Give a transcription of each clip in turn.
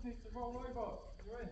It's the wrong robot. You're in.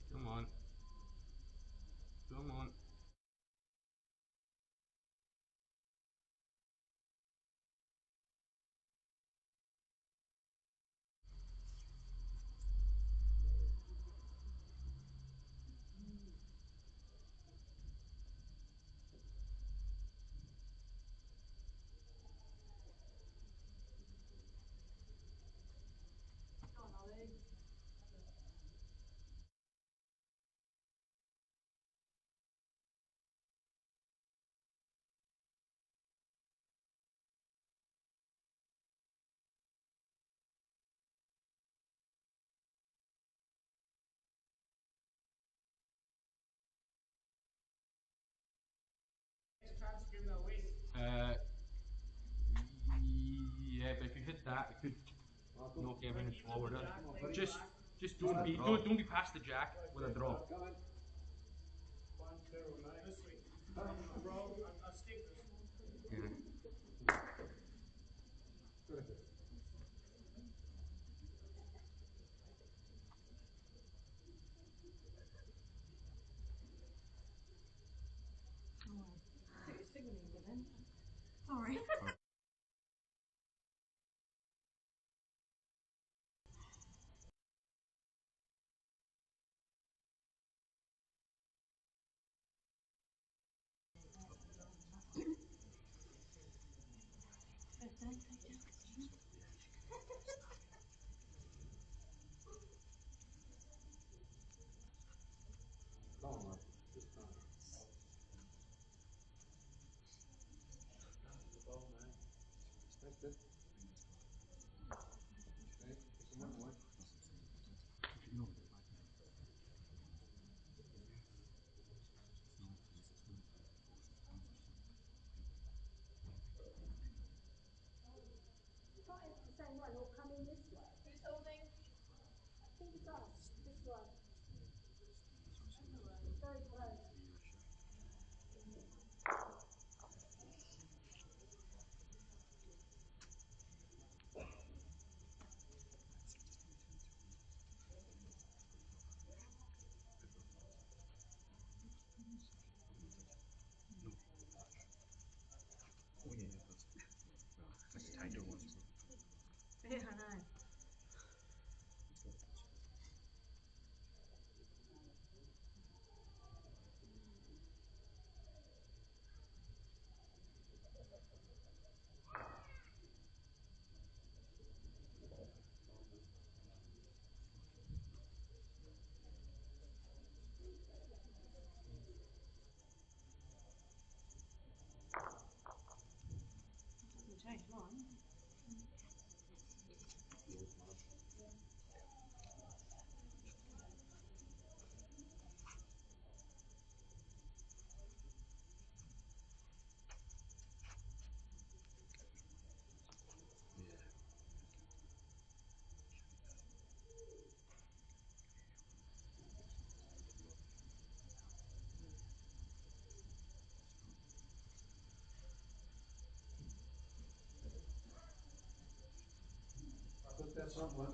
Come on. Come on. Uh, yeah, but if you hit that, it could knock everything forward. Just don't be past the jack with a draw. Yeah. Sorry. Same one, or coming this way. Who's holding? I think it's us. This one. It's very close. Yeah, I know. Doesn't change mine. I put that somewhere.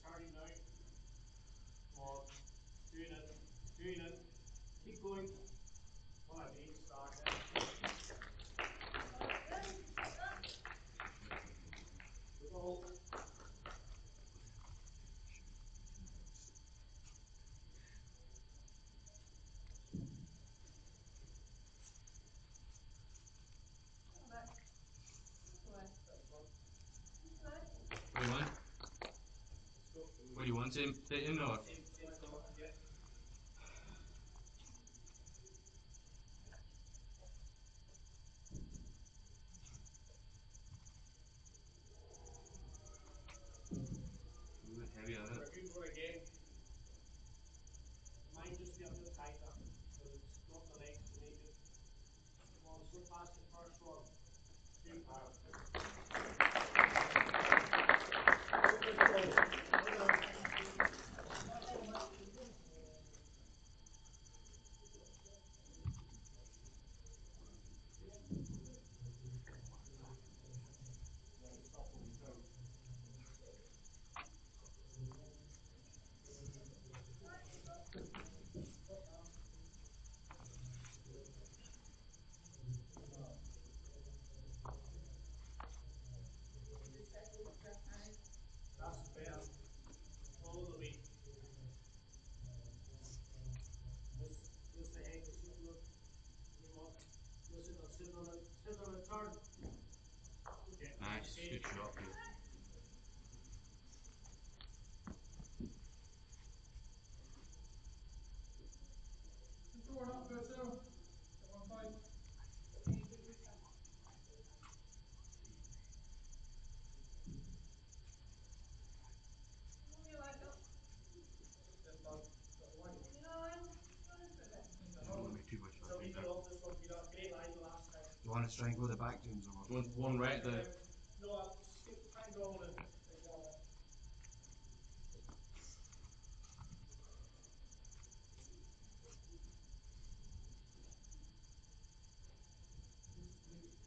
turning now. Come on. Doing it. Doing it. Keep going. What a great start there. Good ball. What do you want? What do you want? Same thing or? Yeah. Ooh, heavy on it. Review for a game. Might just be a bit tighter because it's got the legs to make it. Come on, slip past the first one. Too hard. That's better. Follow the weight. This the head, the sit look. Move on. Sit on the turn. Okay. Nice, good shot. Good. Going up, Brazil. 1-5. Don't make too much of a So we thing got there. off this one, we got a great line the last time. You want to try and go the back, James? Or One right there. No, I'll skip, try and go on it.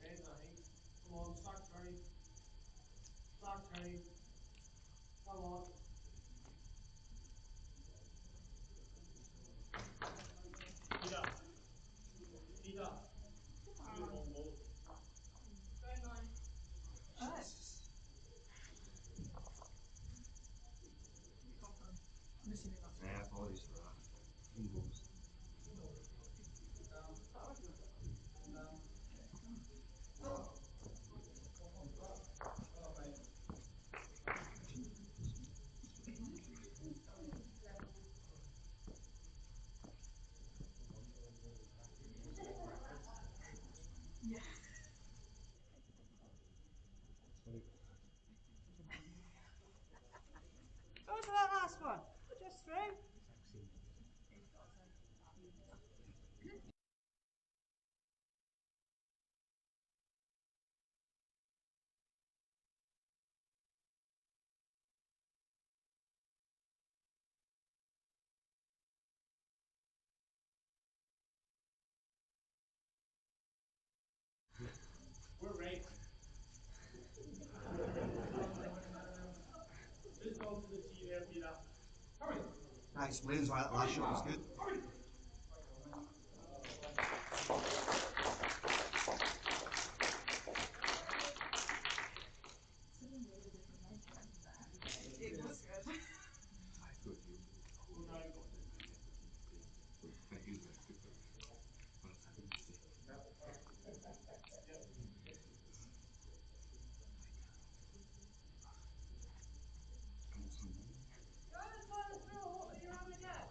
Depends, I think. Come on, start turning. Start turning. Come on. Peter. Peter. You won't go. yeah, apologies for that. Goals. Go to that last one. Just through. We're right. Just go to the T there, Peter. Hurry. That explains why that last shot was good. Hurry. It was good. Go now.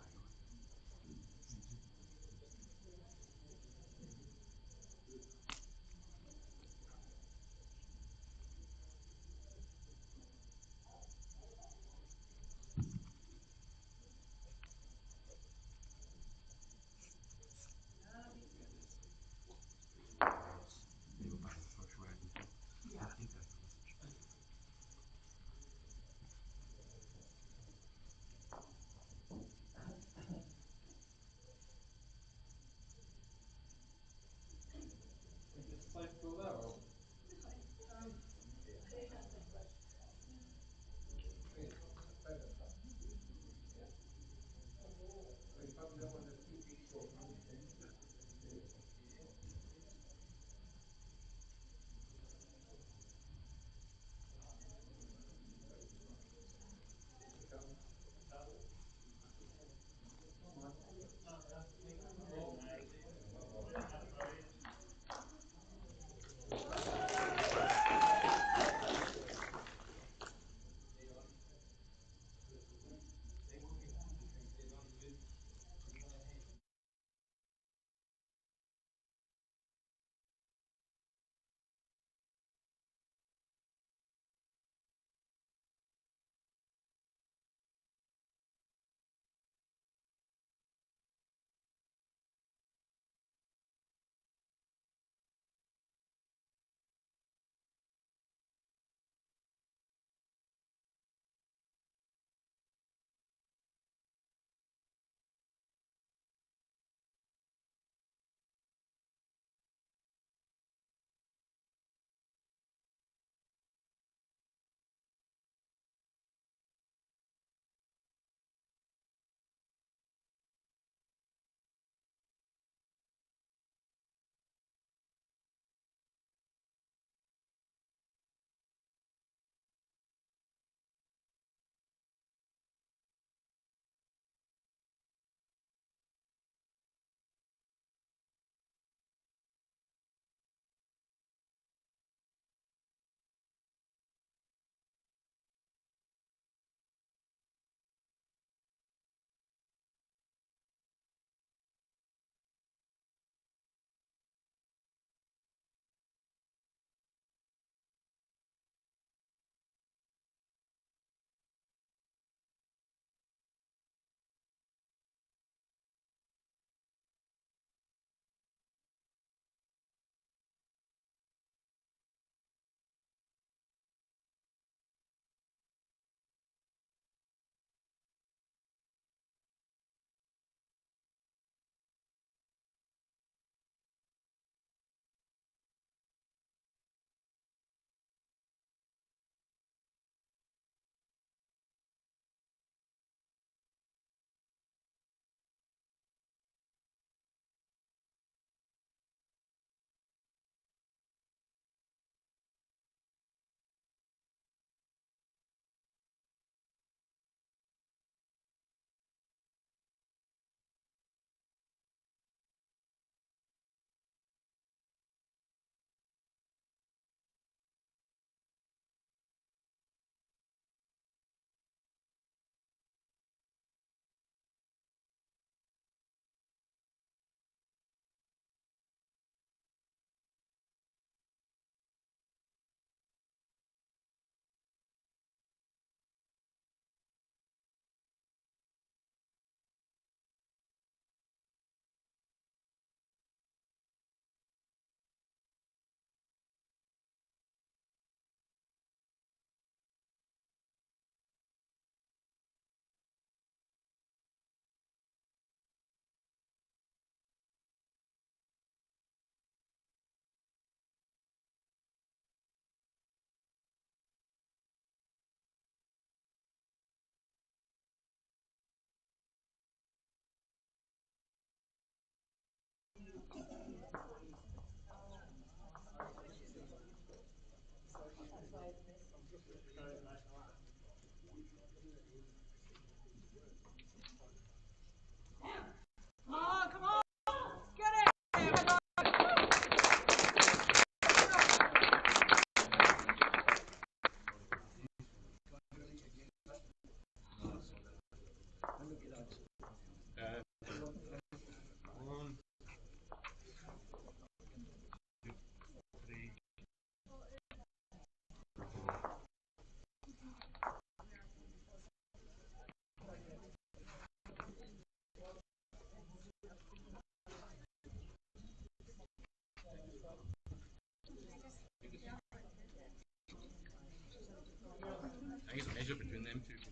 I think it's a measure between them two.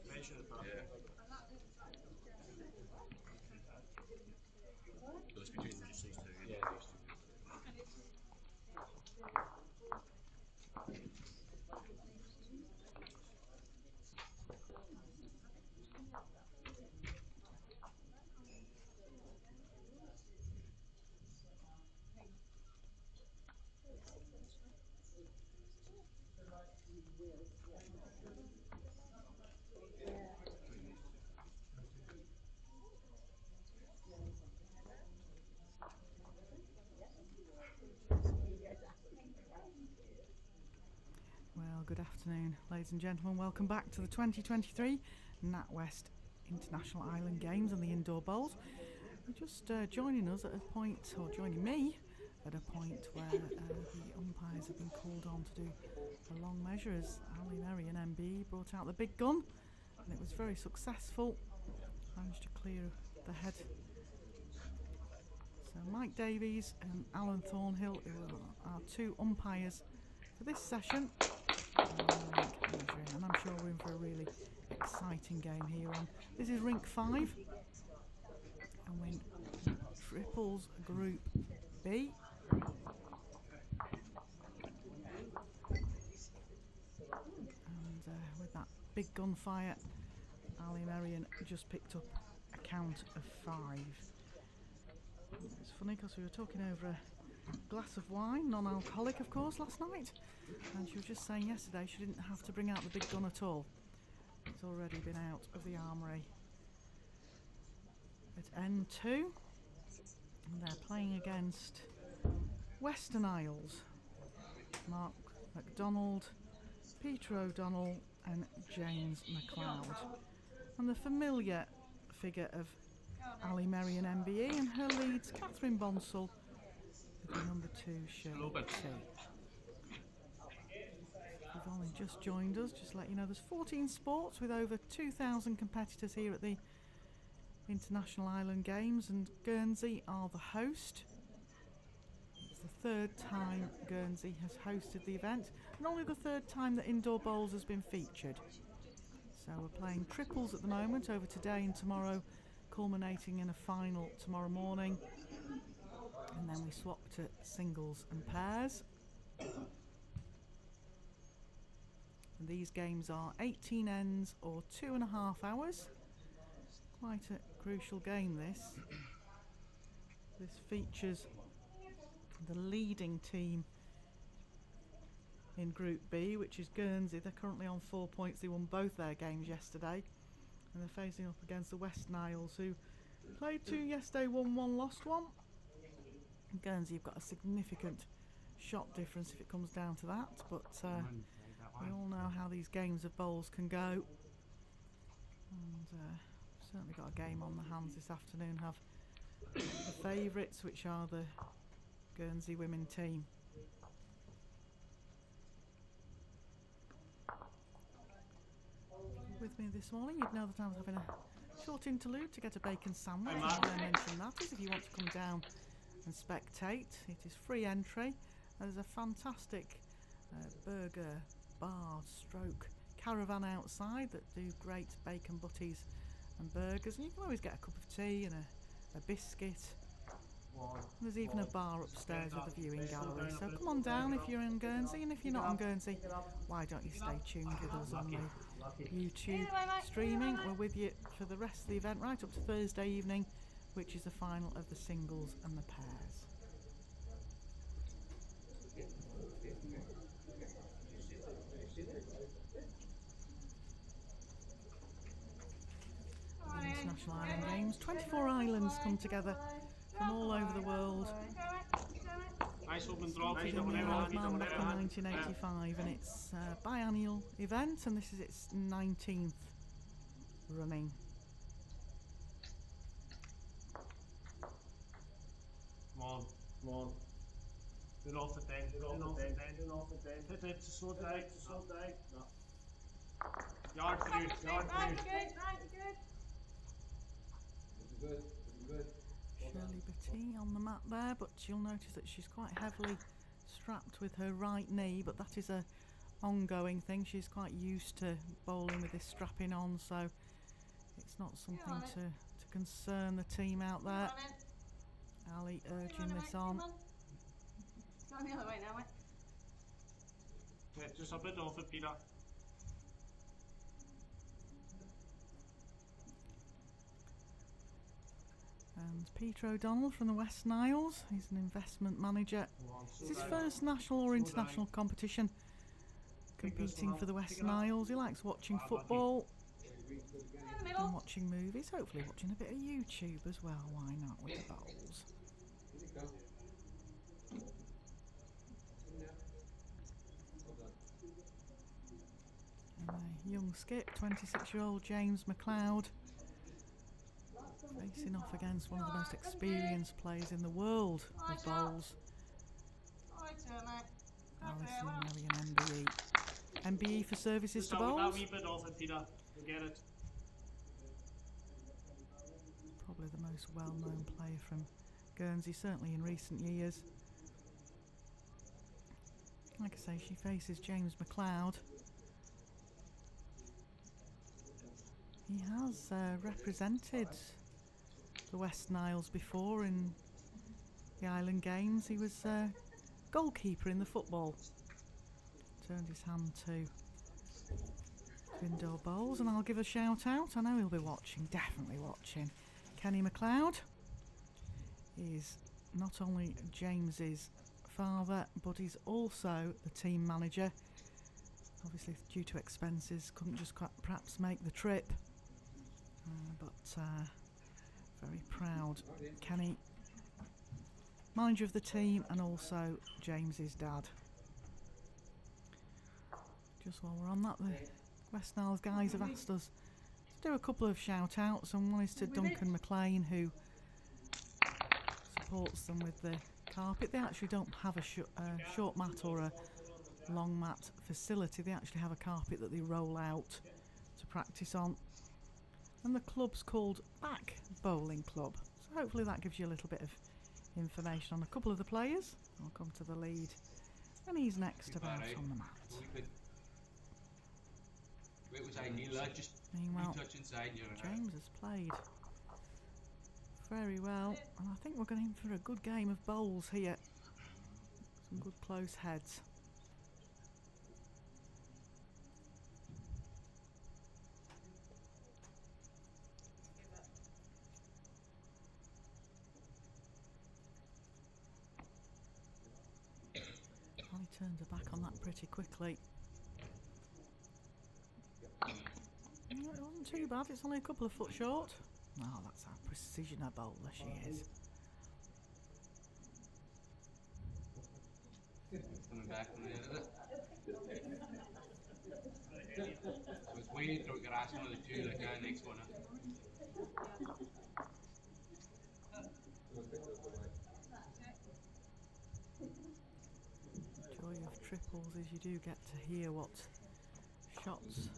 Measure it, Yeah. So it's between just these two. Yeah, these two. Well, good afternoon, ladies and gentlemen. Welcome back to the 2023 NatWest International Island Games and the Indoor Bowls. You're just joining us at a point, or joining me at a point where the umpires have been called on to do a long measure as Merrien MBE brought out the big gun, and it was very successful. Managed to clear the head. So Mike Davies and Alan Thornhill, who are our two umpires for this session. And I'm sure we're in for a really exciting game here on. This is rink 5, and we're in triples group B. And with that big gunfire, Merrien just picked up a count of 5. It's funny because we were talking over a glass of wine, non-alcoholic of course, last night, and she was just saying yesterday she didn't have to bring out the big gun at all. It's already been out of the armoury at N2, and they're playing against Western Isles. Mark Macdonald, Peter O'Donnell and James Macleod, and the familiar figure of Merrien MBE, and her leads Catherine Bonsall with the number 2 Shirley Petit C. You've only just joined us, just to let you know there's 14 sports with over 2,000 competitors here at the International Island Games, and Guernsey are the host. It's the 3rd time Guernsey has hosted the event, and only the 3rd time that Indoor Bowls has been featured. So we're playing triples at the moment over today and tomorrow, culminating in a final tomorrow morning, and then we swap to singles and pairs. And these games are 18 ends or 2.5 hours. Quite a crucial game this. This features the leading team in Group B, which is Guernsey. They're currently on 4 points. They won both their games yesterday, and they're facing up against the Western Isles, who played 2 yesterday, won 1, lost 1. And Guernsey have got a significant shot difference if it comes down to that, but we all know how these games of bowls can go, and certainly got a game on the hands this afternoon. Have the favourites, which are the Guernsey women team. With me this morning, you'd know that I was having a short interlude to get a bacon sandwich, and why I mention that is if you want to come down and spectate, it is free entry. There's a fantastic burger bar stroke caravan outside that do great bacon butties and burgers, and you can always get a cup of tea and a biscuit. There's even a bar upstairs with a viewing gallery, so come on down if you're in Guernsey, and if you're not on Guernsey, why don't you stay tuned with us on the YouTube streaming. We're with you for the rest of the event right up to Thursday evening, which is the final of the singles and the pairs. International Island Games. 24 islands come together from all over the world. Started in the Isle of Man back in 1985, and it's a biannual event, and this is its 19th running. Come on. Good off the den, good off the den. Hit it, slow down. No. Yard through. Good. Shirley Petit on the mat there, but you'll notice that she's quite heavily strapped with her right knee, but that is a ongoing thing. She's quite used to bowling with this strapping on, so it's not something to concern the team out there. Ali urging this on. It's going the other way now, mate. Yeah, just a bit over, Peter. And Peter O'Donnell from the West Niles. He's an investment manager. It's his first national or international competition competing for the West Niles. He likes watching football and watching movies, hopefully watching a bit of YouTube as well. Why not with the bowls? And a young skip, 26-year-old James Macleod, facing off against one of the most experienced players in the world of bowls, Merrien MBE. MBE for services to bowls. That wee bit off it, Peter. You get it. Probably the most well-known player from Guernsey, certainly in recent years. Like I say, she faces James Macleod. He has represented the West Niles before in the Island Games. He was goalkeeper in the football. Turned his hand to indoor bowls, and I'll give a shout out. I know he'll be watching, definitely watching. Kenny Macleod is not only James's father, but he's also the team manager. Obviously, due to expenses, couldn't just perhaps make the trip, but very proud. Kenny, manager of the team and also James's dad. Just while we're on that, the West Niles guys have asked us to do a couple of shout outs, and one is to Duncan McLean, who supports them with the carpet. They actually don't have a short mat or a long mat facility. They actually have a carpet that they roll out to practice on, and the club's called Back Bowling Club, so hopefully that gives you a little bit of information on a couple of the players. I'll come to the lead, and he's next about on the mat. Meanwhile, James has played very well, and I think we're going in for a good game of bowls here. Some good close heads. He turned her back on that pretty quickly. No, it wasn't too bad, it's only a couple of foot short. Oh, that's how precision a bowler she is. Coming back from the end of it. So it's waiting to get asked one of the two, like next one. Joy of triples is you do get to hear what shots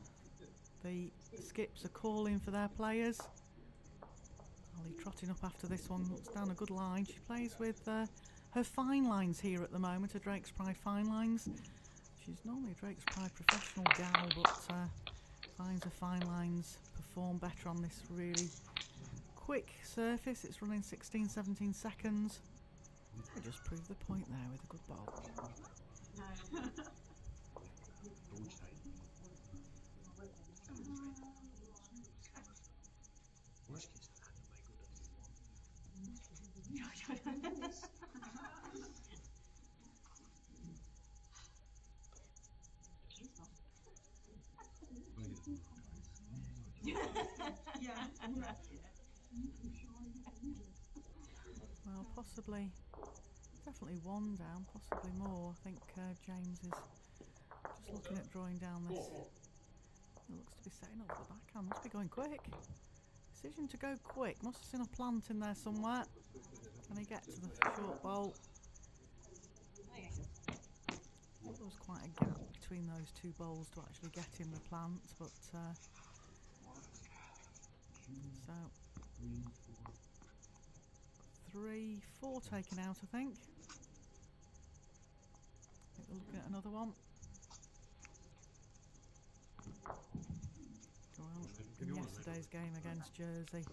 the skips are calling for their players. Ali trotting up after this one, looks down a good line. She plays with her fine lines here at the moment, her Drake's Pride fine lines. She's normally a Drake's Pride professional gal, but finds her fine lines perform better on this really quick surface. It's running 16-17 seconds. I just proved the point there with a good bowl. Well, possibly, definitely one down, possibly more. I think James is just looking at drawing down this. It looks to be setting up the backhand. Must be going quick. Decision to go quick. Must have seen a plant in there somewhere. Can he get to the short bowl? I thought there was quite a gap between those two bowls to actually get in the plant, but so 3-4 taken out, I think. We're looking at another one. Well, in yesterday's game against Jersey,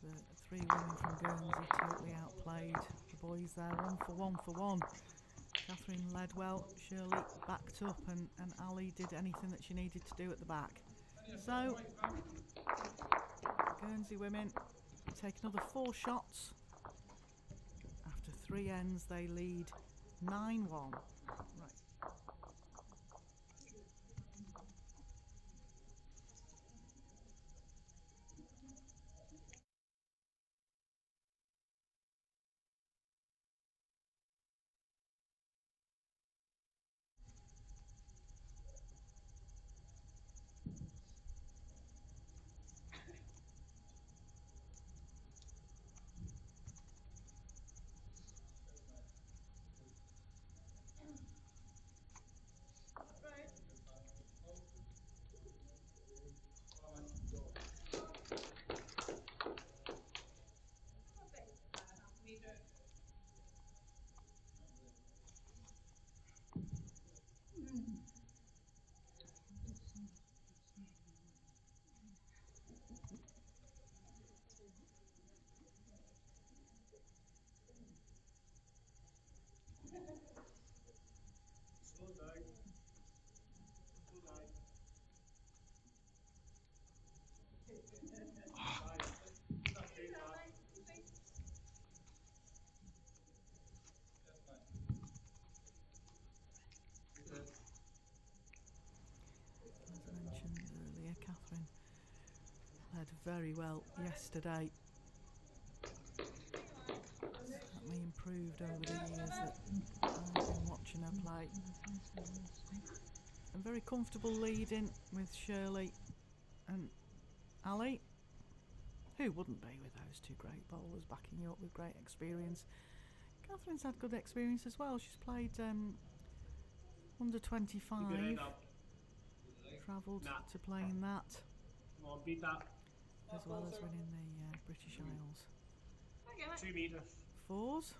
the three women from Guernsey totally outplayed the boys there, 1 for 1 for 1. Catherine led well, Shirley backed up, and Ali did anything that she needed to do at the back. So, Guernsey women take another 4 shots. After 3 ends, they lead 9-1. Right. Catherine led very well yesterday. Certainly improved over the years that I've been watching her play. And very comfortable leading with Shirley and Ali. Who wouldn't be with those two great bowlers backing you up with great experience? Catherine's had good experience as well. She's played under 25. Travelled to playing that, as well as winning the British Isles. 2 metres. Fours.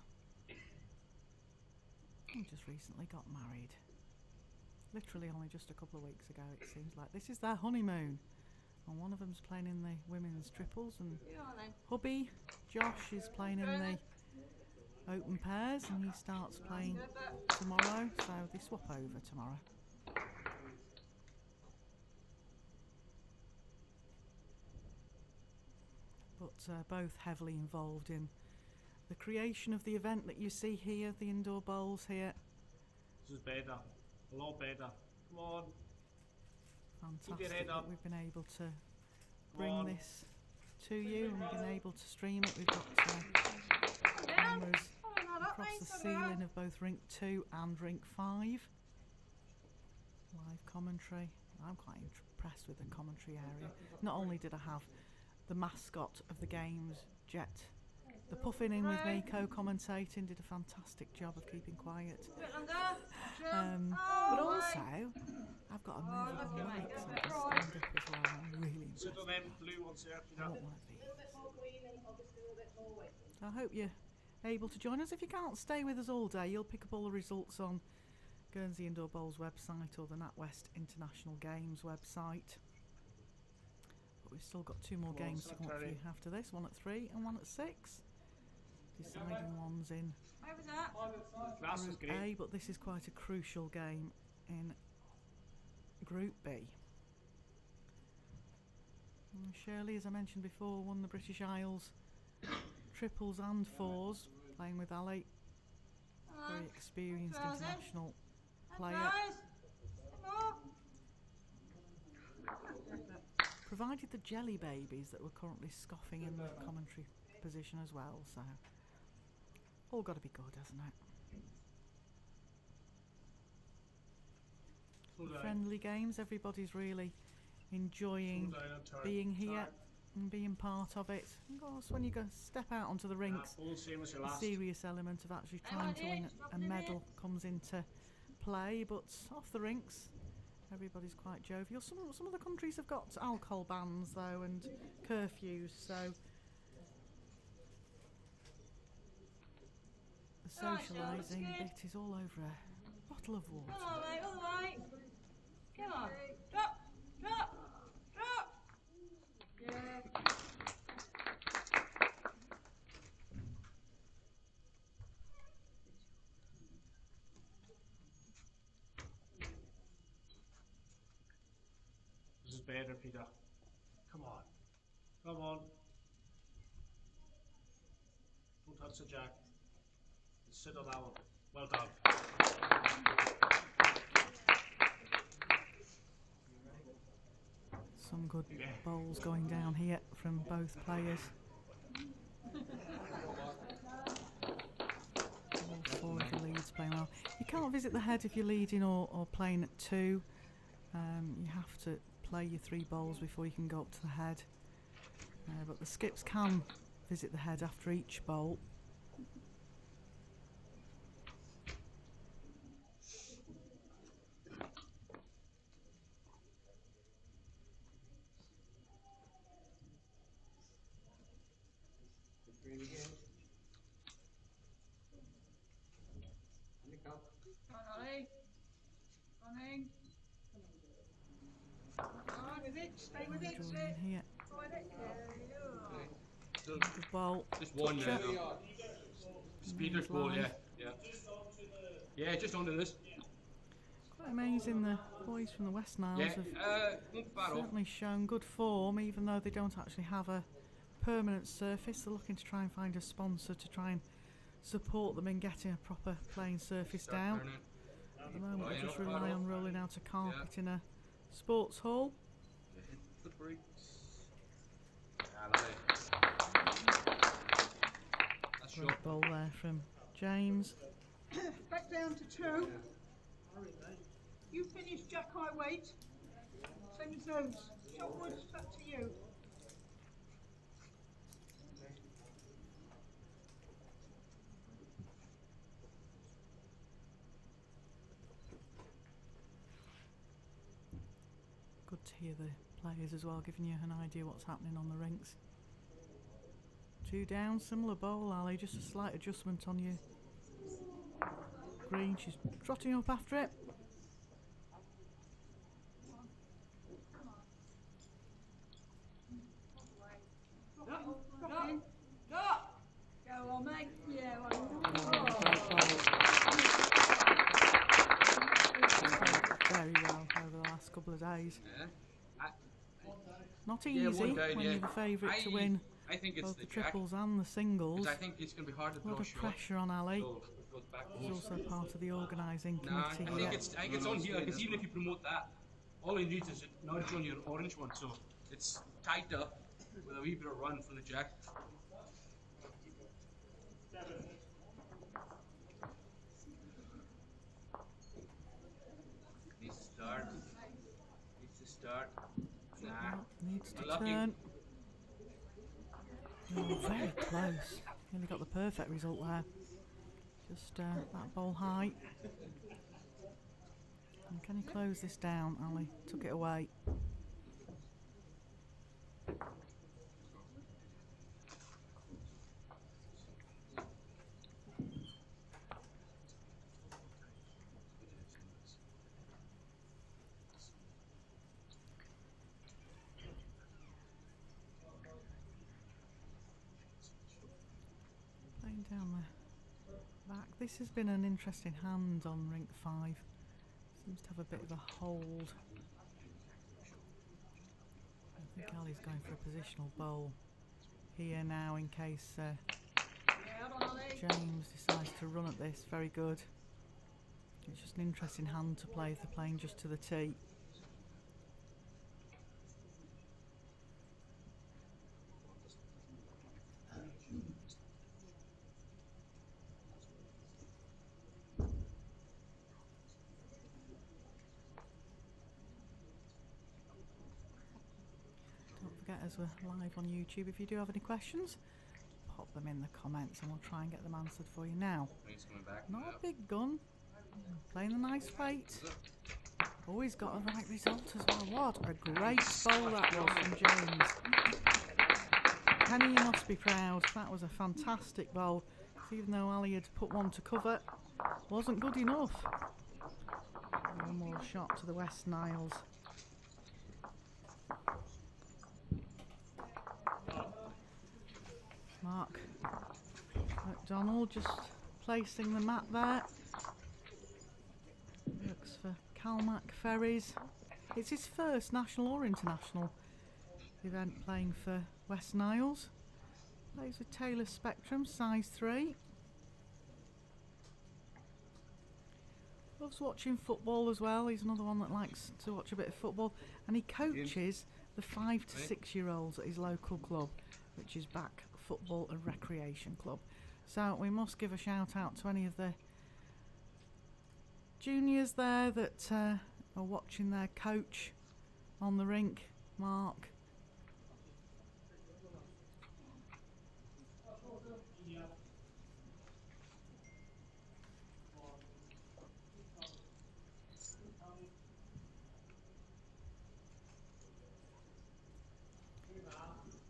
And just recently got married. Literally only just a couple of weeks ago, it seems like. This is their honeymoon. And one of them's playing in the women's triples, and hubby, Josh, is playing in the open pairs, and he starts playing tomorrow, so they swap over tomorrow. But both heavily involved in the creation of the event that you see here, the indoor bowls here. This is better, a lot better. Come on. Fantastic that we've been able to bring this to you, and we've been able to stream it. We've got cameras across the ceiling of both Rink 2 and Rink 5. Live commentary. I'm quite impressed with the commentary area. Not only did I have the mascot of the games, Jet, the puffin in with me, co-commentating, did a fantastic job of keeping quiet. But also, I've got a movable mic so I can stand up as well. I'm really impressed. I want one of these. I hope you're able to join us. If you can't stay with us all day, you'll pick up all the results on Guernsey Indoor Bowls website or the NatWest International Games website. But we've still got 2 more games to come up for you after this, 1 at 3 and 1 at 6. Deciding ones in Group A, but this is quite a crucial game in Group B. And Shirley, as I mentioned before, won the British Isles triples and fours, playing with Ali, very experienced international player. Provided the jelly babies that were currently scoffing in the commentary position as well, so all got to be good, hasn't it? Friendly games, everybody's really enjoying being here and being part of it. Of course, when you go step out onto the rinks, the serious element of actually trying to win a medal comes into play, but off the rinks, everybody's quite jovial. Some of the countries have got alcohol bans though and curfews, so the socialising bit is all over a bottle of water. Come on, mate, all the way. Come on, drop, drop, drop. Yeah. better, Peter. Come on. Come on. Don't touch the jack. Sit on that one. Well done. Some good bowls going down here from both players. All four of the leads playing well. You can't visit the head if you're leading or playing at 2. You have to play your 3 bowls before you can go up to the head. But the skips can visit the head after each bowl. Come on, Ollie. Running. Stay with it, stay with it, Drawing in here. Go with it. The bowl. Just one there. Toucher. It's Peter's ball, yeah. Yeah, just onto this. Quite amazing, the boys from the West Niles Yeah, have won't far off. certainly shown good form, even though they don't actually have a permanent surface. They're looking to try and find a sponsor to try and support them in getting a proper playing surface Start down. turning. At the moment, Oh, they yeah, just not far rely off. on rolling out a carpet in a sports hall. Good breaks. That's Great shot. ball there from James. Back down to 2. You finish jack high weight. Same as those. Shotwood's back to you. Good to hear the players as well, giving you an idea what's happening on the rinks. 2 down, similar bowl, Ali, just a slight adjustment on you. Green, she's trotting up after it. Drop in. Drop. Go on, mate. Yeah, well Very well over the last couple of days. Yeah. Not Yeah, easy one down, when yeah. you're the favourite to win I think it's both the the jack. triples and the singles. 'Cause I think it's going to be hard to A draw lot of shot. pressure on Ali. So it goes back He's also part of the organising Nah, committee I here. think it's on here because even if you promote that, all he needs is a nudge on your orange one, so it's tighter with a wee bit of run from the jack. Needs to start. Needs to start. Nah. Needs to Unlucky. turn. Oh, very close. Nearly got the perfect result there. Just that ball high. And can you close this down, Ali? Took it away. Playing down the back. This has been an interesting hand on rink 5. Seems to have a bit of a hold. I think Ali's going for a positional bowl here now in case James decides to run at this. Very good. It's just an interesting hand to play if they're playing just to the tee. Don't forget, as we're live on YouTube, if you do have any questions, pop them in the comments and we'll try and get them answered for you now. He's coming back. Not a big gun, playing a nice weight. Always got a right result as well. What a great bowl that was from James. Penny, you must be proud. That was a fantastic bowl. Even though Ali had put one to cover, wasn't good enough. One more shot to the West Niles. Mark Macdonald just placing the mat there. Looks for Calmac Ferries. It's his first national or international event playing for Western Isles. Plays with Taylor Spectrum, size 3. Loves watching football as well. He's another one that likes to watch a bit of football. And he coaches the 5 to 6 year olds at his local club, which is Back Football and Recreation Club. So we must give a shout out to any of the juniors there that are watching their coach on the rink, Mark.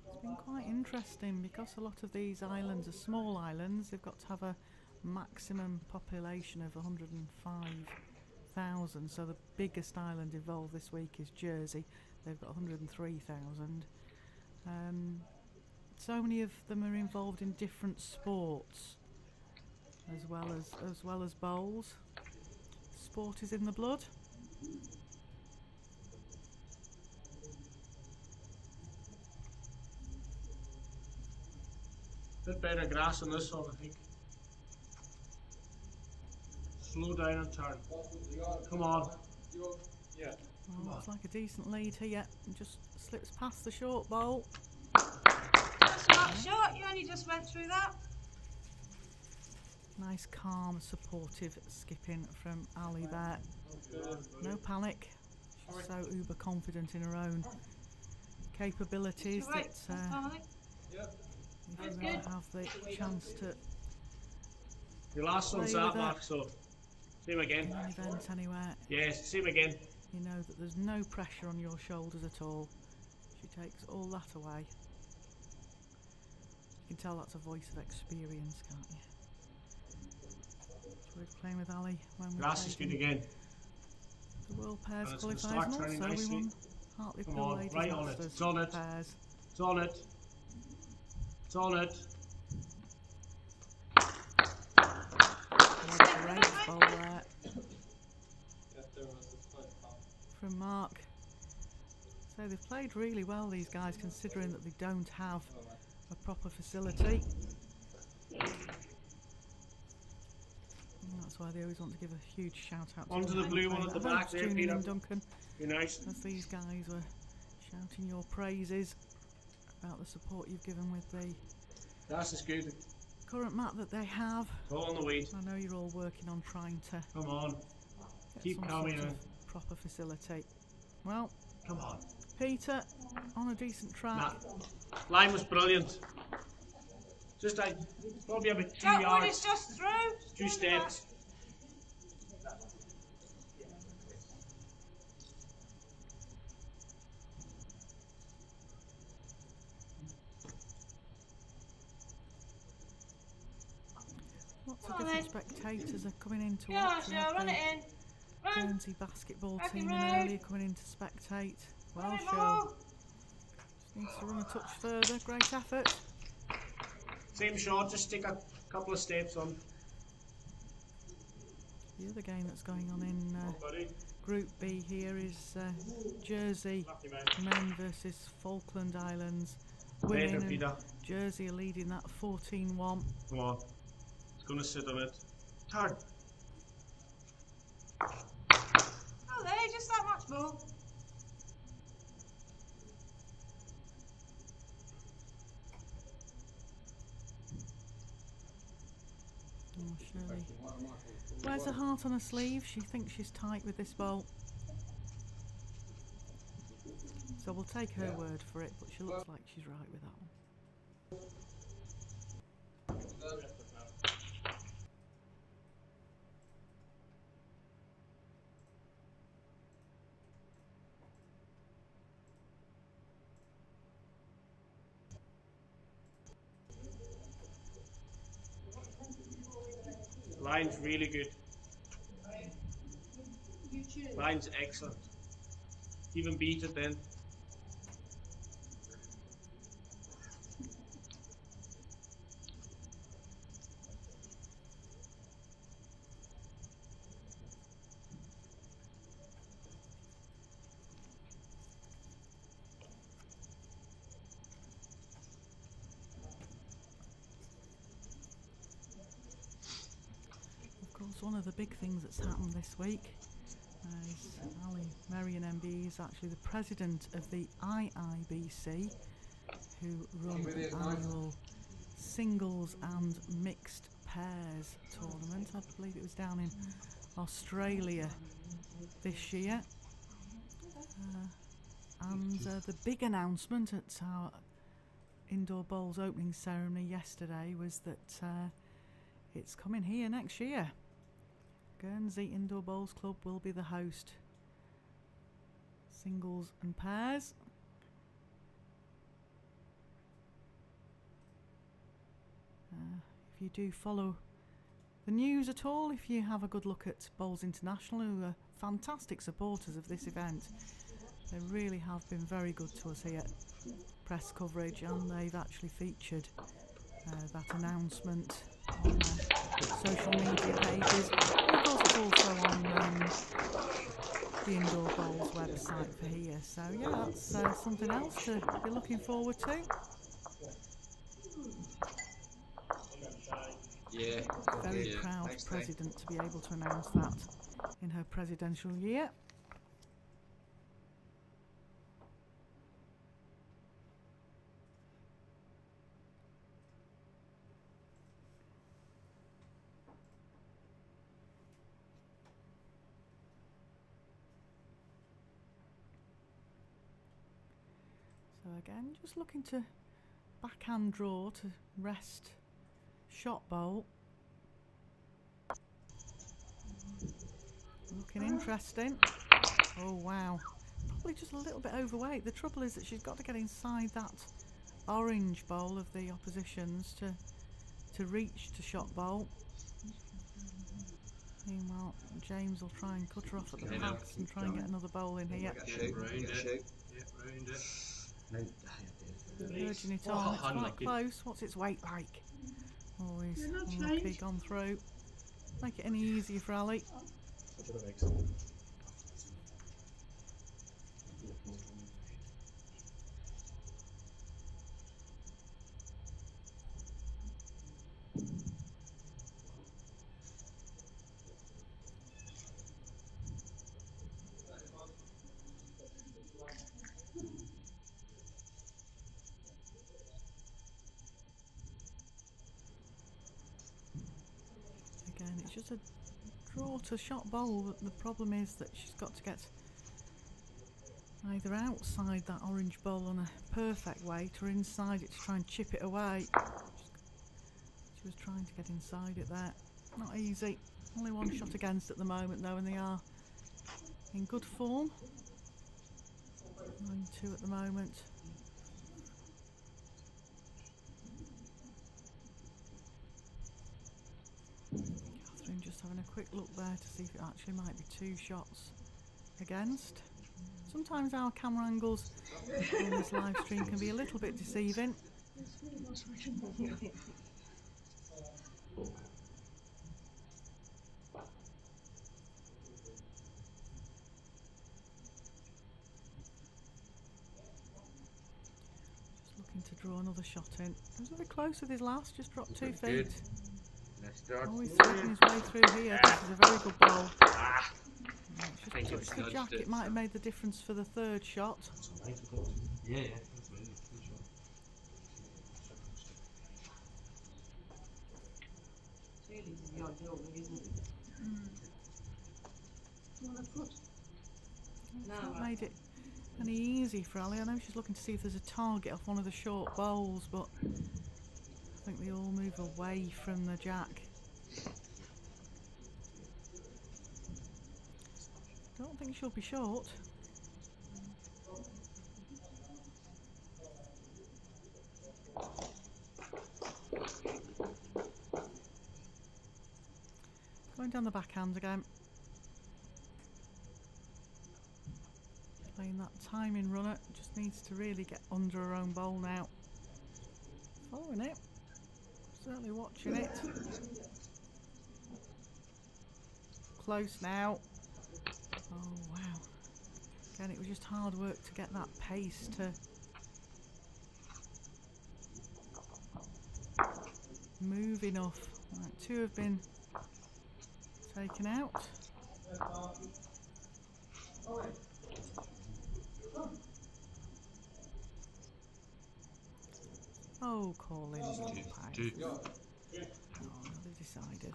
It's been quite interesting because a lot of these islands are small islands. They've got to have a maximum population of 105,000. So the biggest island involved this week is Jersey. They've got 103,000. So many of them are involved in different sports, as well as bowls. Sport is in the blood. Bit better grass on this one, I think. Slow down and turn. Come on. Yeah. Well, looks like a decent lead here. Just slips past the short bowl. That's not short, you only just went through that. Nice, calm, supportive skipping from Ali there. No panic. She's so uber confident in her own capabilities that if you don't have the chance to Your last one's play that, with Mark, so same again. an event anywhere, Yes, same again. you know that there's no pressure on your shoulders at all. She takes all that away. You can tell that's a voice of experience, can't you? We're playing with Ali when we're Grass is good again. the World Pairs And it's gonna qualifiers, start and turning also we nicely. won Hartlepool Come on, Ladies right on it. Masters It's on it. pairs. It's on it. It's on it. What a great bowl there from Mark. So they've played really well, these guys, considering that they don't have a proper facility. And that's why they always want to give a huge shout out to Onto them the blue one playing at the that. back Thanks there, for tuning in, Peter. Duncan, Be nice. as these guys were shouting your praises about the support you've given with the Grass is good. current mat that they have. All on the weed. I know you're all working on trying to Come on. get Keep some coming sort in. of proper facility. Well, Come on. Peter on a decent track. Nah. Line was brilliant. Just like probably about 2 That one is yards, just through. 2 steps. Lots Come of on different then. spectators are coming in to Yeah, watch. We sure, had run the it in. Run. Guernsey basketball Happy team in road. earlier coming in to spectate. Well, Run it sure. more. Just needs to run a touch further. Great effort. Same shot, just stick a couple of steps on. The other game that's going on in Buddy. Group B here is Jersey Lucky man. men versus Falkland Islands Better, women. And Peter. Jersey are leading that 14-1. Come on. It's gonna sit on it. Turn. Oh, there, just that much more. Oh, Shirley wears her heart on her sleeve. She thinks she's tight with this bowl. So we'll take her word for it, but she looks like she's right with that one. Line's really good. Line's excellent. Even beat it then. one of the big things that's happened this week is Merrien MBE is actually the president of the IIBC, who run the annual singles and mixed pairs tournament. I believe it was down in Australia this year. And the big announcement at our indoor bowls opening ceremony yesterday was that it's coming here next year. Guernsey Indoor Bowls Club will be the host. Singles and pairs. If you do follow the news at all, if you have a good look at Bowls International, who are fantastic supporters of this event, they really have been very good to us here. Press coverage, and they've actually featured that announcement on social media pages. And of course it's also on the Indoor Bowls website for here. So yeah, that's something else to be looking forward to. Yeah. Very proud president to be able to announce that in her presidential year. So again, just looking to backhand draw to rest shot bowl. Looking interesting. Oh wow, probably just a little bit overweight. The trouble is that she's got to get inside that orange bowl of the opposition's to reach to shot bowl. Meanwhile, James will try and cut her off at the pass and try and get another bowl in here. Urging it on, it's quite close. What's its weight like? Always unlucky, gone through. Make it any easier for Ali. Again, it's just a draw to shot bowl, but the problem is that she's got to get either outside that orange bowl on a perfect weight or inside it to try and chip it away. She was trying to get inside it there. Not easy. Only one shot against at the moment though, and they are in good form. 9-2 at the moment. Just having a quick look there to see if it actually might be 2 shots against. Sometimes our camera angles on this live stream can be a little bit deceiving. Just looking to draw another shot in. He was very close with his last, just dropped 2 feet. Always threading his way through here. This is a very good bowl. Just touched the jack. It might have made the difference for the 3rd shot. Yeah. It's not made it any easy for Ali. I know she's looking to see if there's a target off one of the short bowls, but I think they all move away from the jack. Don't think she'll be short. Going down the backhand again. Playing that timing runner. Just needs to really get under her own bowl now. Following it. Certainly watching it. Close now. Oh wow. Again, it was just hard work to get that pace to move enough. Right, 2 have been taken out. Oh, Collins, umpires. Oh, they decided.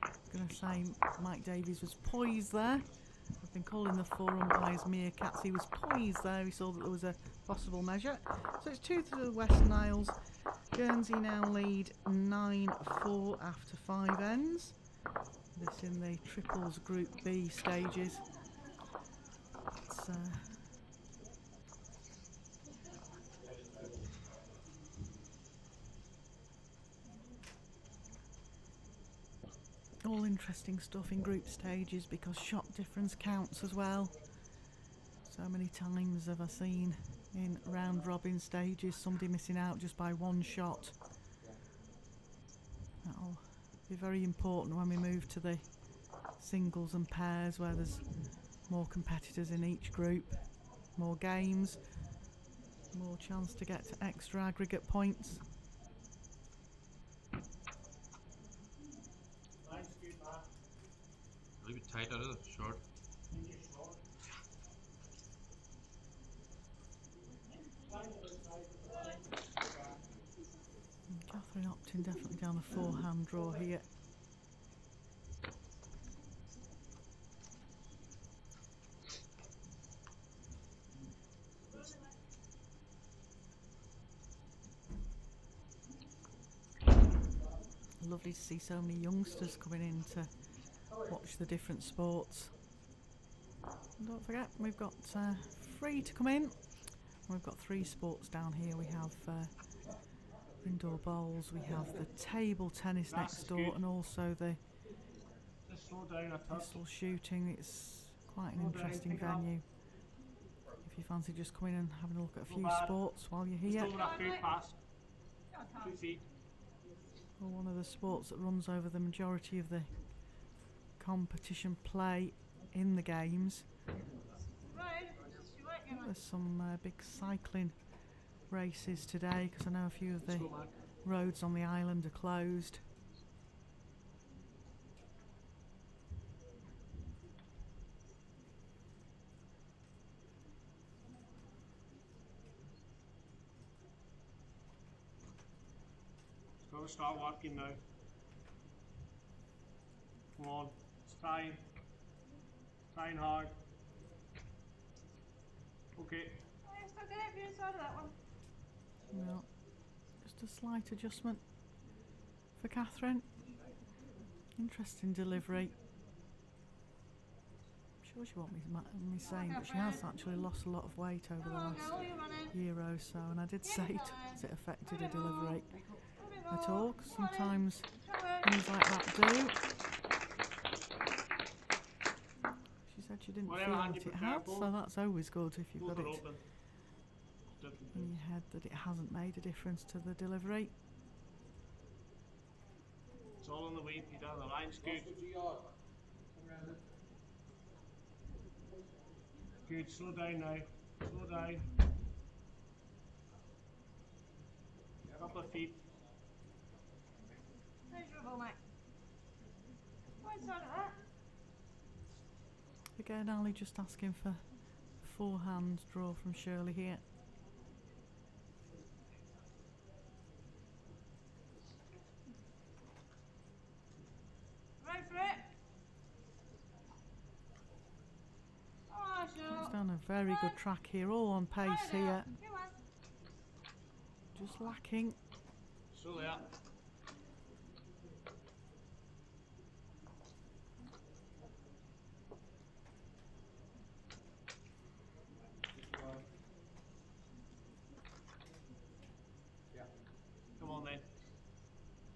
I was going to say Mike Davies was poised there. I've been calling the four umpires meerkats. He was poised there. He saw that there was a possible measure. So it's 2 to the Western Isles. Guernsey now lead 9-4 after 5 ends. This in the triples Group B stages. It's, all interesting stuff in group stages because shot difference counts as well. So many times have I seen in round robin stages somebody missing out just by 1 shot. That'll be very important when we move to the singles and pairs where there's more competitors in each group, more games, more chance to get to extra aggregate points. Leave it tight out of the short. Catherine opting definitely down the forehand draw here. Lovely to see so many youngsters coming in to watch the different sports. And don't forget, we've got free to come in. We've got 3 sports down here. We have indoor bowls, we have the table tennis next door, and also the pistol shooting. It's quite an interesting venue. If you fancy just coming in and having a look at a few sports while you're here. Well, one of the sports that runs over the majority of the competition play in the games. There's some big cycling races today because I know a few of the roads on the island are closed. It's got to start working now. Come on, it's trying. Trying hard. Okay. No, just a slight adjustment for Catherine. Interesting delivery. I'm sure she won't be saying, but she has actually lost a lot of weight over the last year or so, and I did say has it affected her delivery at all, 'cause sometimes things like that do. She said she didn't feel that it had, so that's always good if you've got it in your head that it hasn't made a difference to the delivery. It's all on the way, Peter. The line's good. Good, slow down now. Slow down. A couple of feet. Again, Ali just asking for forehand draw from Shirley here. It's done a very good track here, all on pace here. Just lacking. So there. Come on then.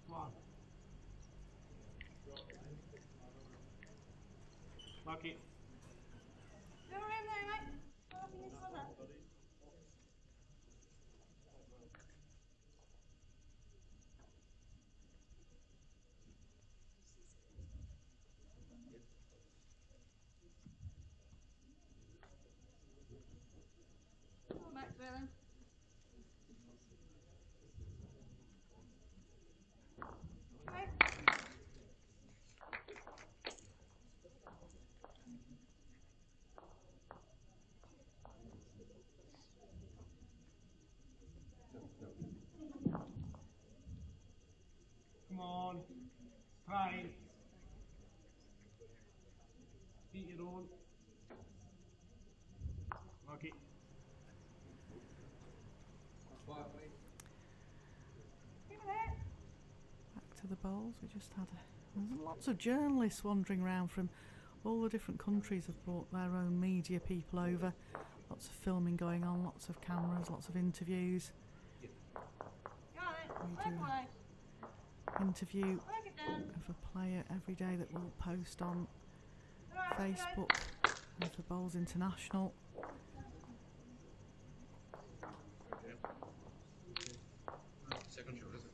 Come on. Lucky. Fine. Beat your own. Okay. Back to the bowls. We just had there's lots of journalists wandering around from all the different countries. Have brought their own media people over. Lots of filming going on, lots of cameras, lots of interviews. We do an interview of a player every day that we'll post on Facebook and for Bowls International. Second shot, is it?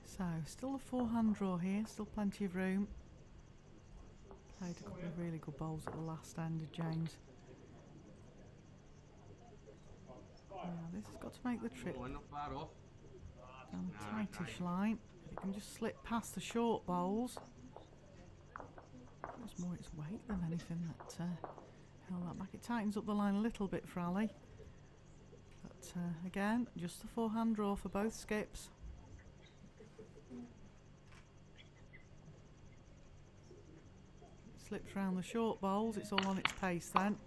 So, still a forehand draw here, still plenty of room. Played a couple of really good bowls at the last end, did James. Now, this has got to make the trip Oh, not far off. down a tightish line. If it can just slip past the short bowls. It's more its weight than anything that held that back. It tightens up the line a little bit for Ali. But again, just the forehand draw for both skips. Slips round the short bowls, it's all on its pace then.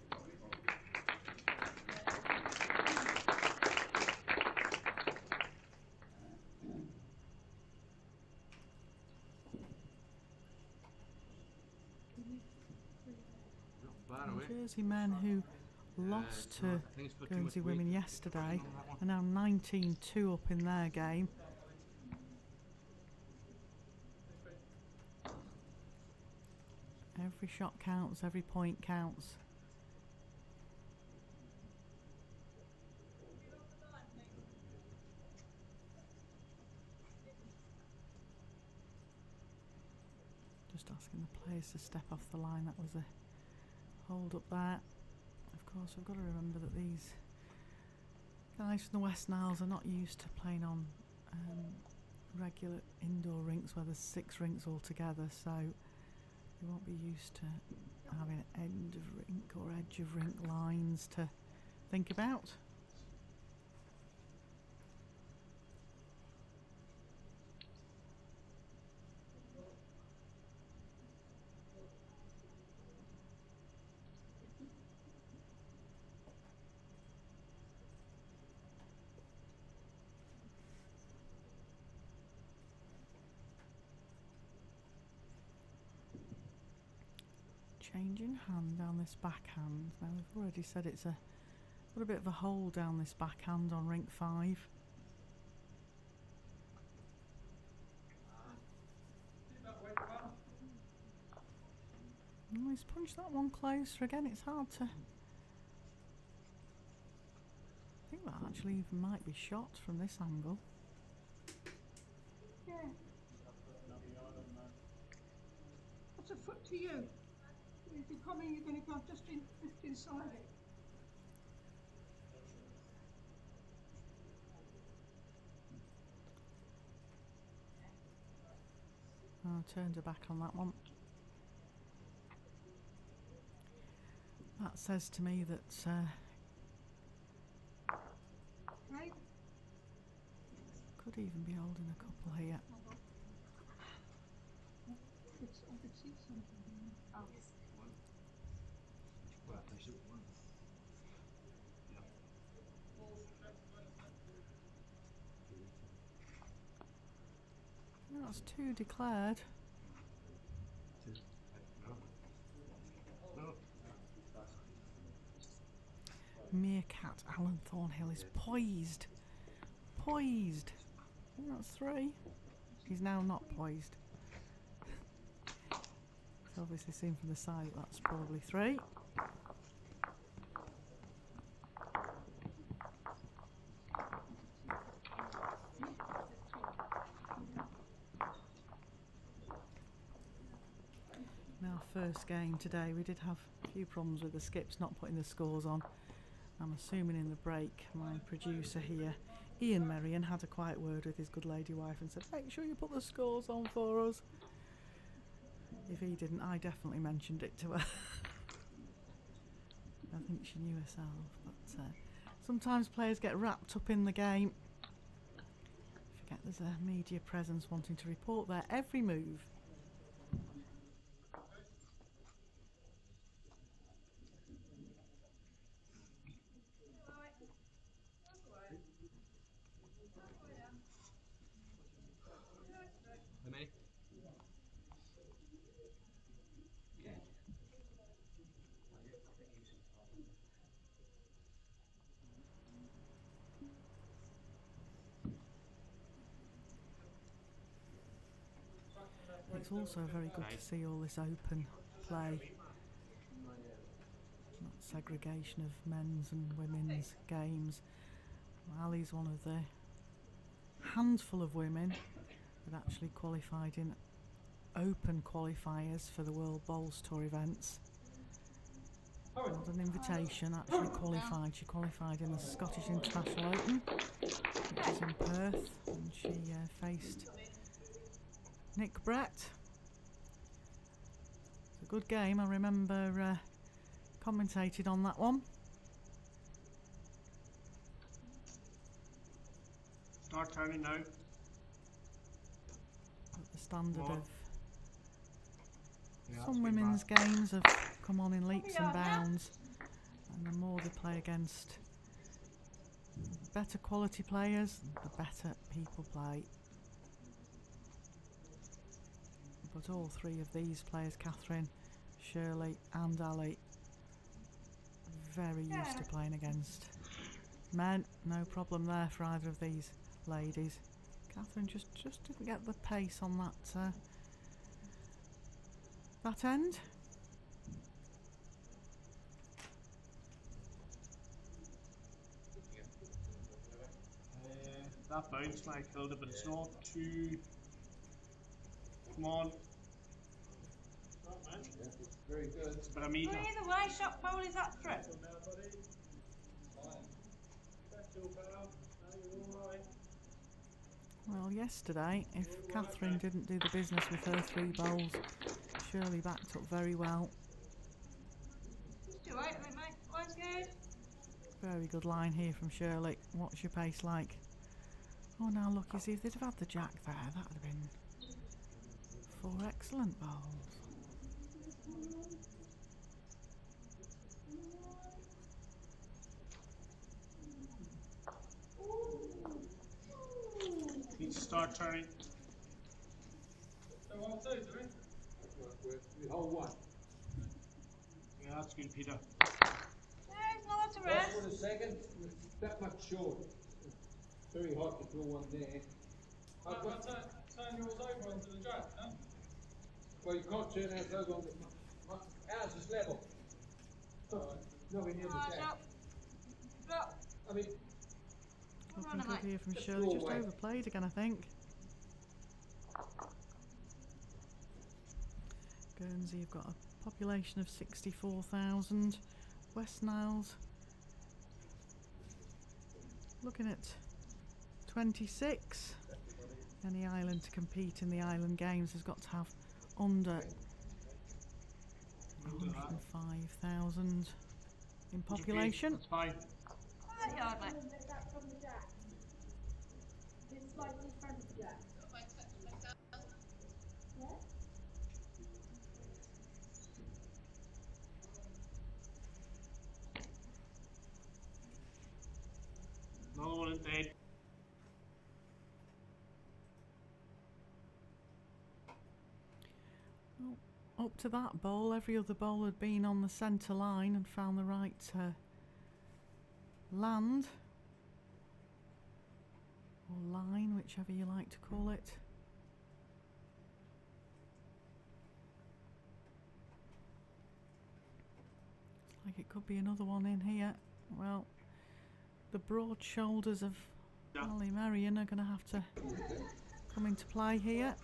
Jersey men who lost to Guernsey women yesterday are now 19-2 up in their game. Every shot counts, every point counts. Just asking the players to step off the line, that was a hold up there. Of course, we've got to remember that these guys from the West Niles are not used to playing on regular indoor rinks where there's 6 rinks altogether, so they won't be used to having end of rink or edge of rink lines to think about. Changing hand down this backhand. Now we've already said it's got a bit of a hole down this backhand on rink 5. Oh, he's punched that one closer again. It's hard to. I think that actually even might be shot from this angle. Yeah. What's a foot to you? If you're coming, you're going to go just inside it. Oh, turned her back on that one. That says to me that Okay. could even be holding a couple here. I could see something. Oh. That's 2 declared. Meerkat Alan Thornhill is poised. Poised. I think that's 3. He's now not poised. It's obviously seen from the side that's probably 3. In our first game today we did have a few problems with the skips not putting the scores on. I'm assuming in the break my producer here, Ian Merrien, had a quiet word with his good lady wife and said, make sure you put the scores on for us. If he didn't, I definitely mentioned it to her. I think she knew herself, but sometimes players get wrapped up in the game. Forget there's a media presence wanting to report their every move. How many? It's also very good to see all this open play, not segregation of men's and women's games. Ali's one of the handful of women that actually qualified in open qualifiers for the World Bowls Tour events. Not an invitation, actually qualified. She qualified in the Scottish International Open, which is in Perth, and she faced Nick Brett. It's a good game. I remember commentated on that one. Start turning now. At the standard What? of Yeah, some women's games have come on in leaps and bounds, and the more they play against better quality players, the better people play. But all three of these players, Catherine, Shirley and Ali, very used to playing against men. No problem there for either of these ladies. Catherine just didn't get the pace on that end. That bounce might have killed it, but it's not too. Come on. Very good. It's about a metre. Either way, shot pole is up for it. Well, yesterday, if Catherine didn't do the business with her 3 bowls, Shirley backed up very well. It's too late, I think, mate. Line's good. Very good line here from Shirley. What's your pace like? Oh, now look, you see, if they'd have had the jack there, that would have been 4 excellent bowls. Needs to start turning. We hold one. Yeah, that's good, Peter. There's no one to rest. For the second, it's that much short. It's very hard to draw one there. Turn yours over onto the jack, no? Well, you can't turn ours over on the. Ours is level. Nowhere near the jack. Drop. I mean, Looking good here from Just Shirley, draw just away. overplayed again, I think. Guernsey, you've got a population of 64,000. West Niles looking at 26. Any island to compete in the Island Games has got to have under 105,000 in population. That's fine. That yard, mate. That from the jack. It's slightly in front of the jack. Yeah? Another one in dead. Up to that bowl, every other bowl had been on the centre line and found the right land or line, whichever you like to call it. Looks like it could be another one in here. Well, the broad shoulders of Ali Merrien are going to have to come into play here.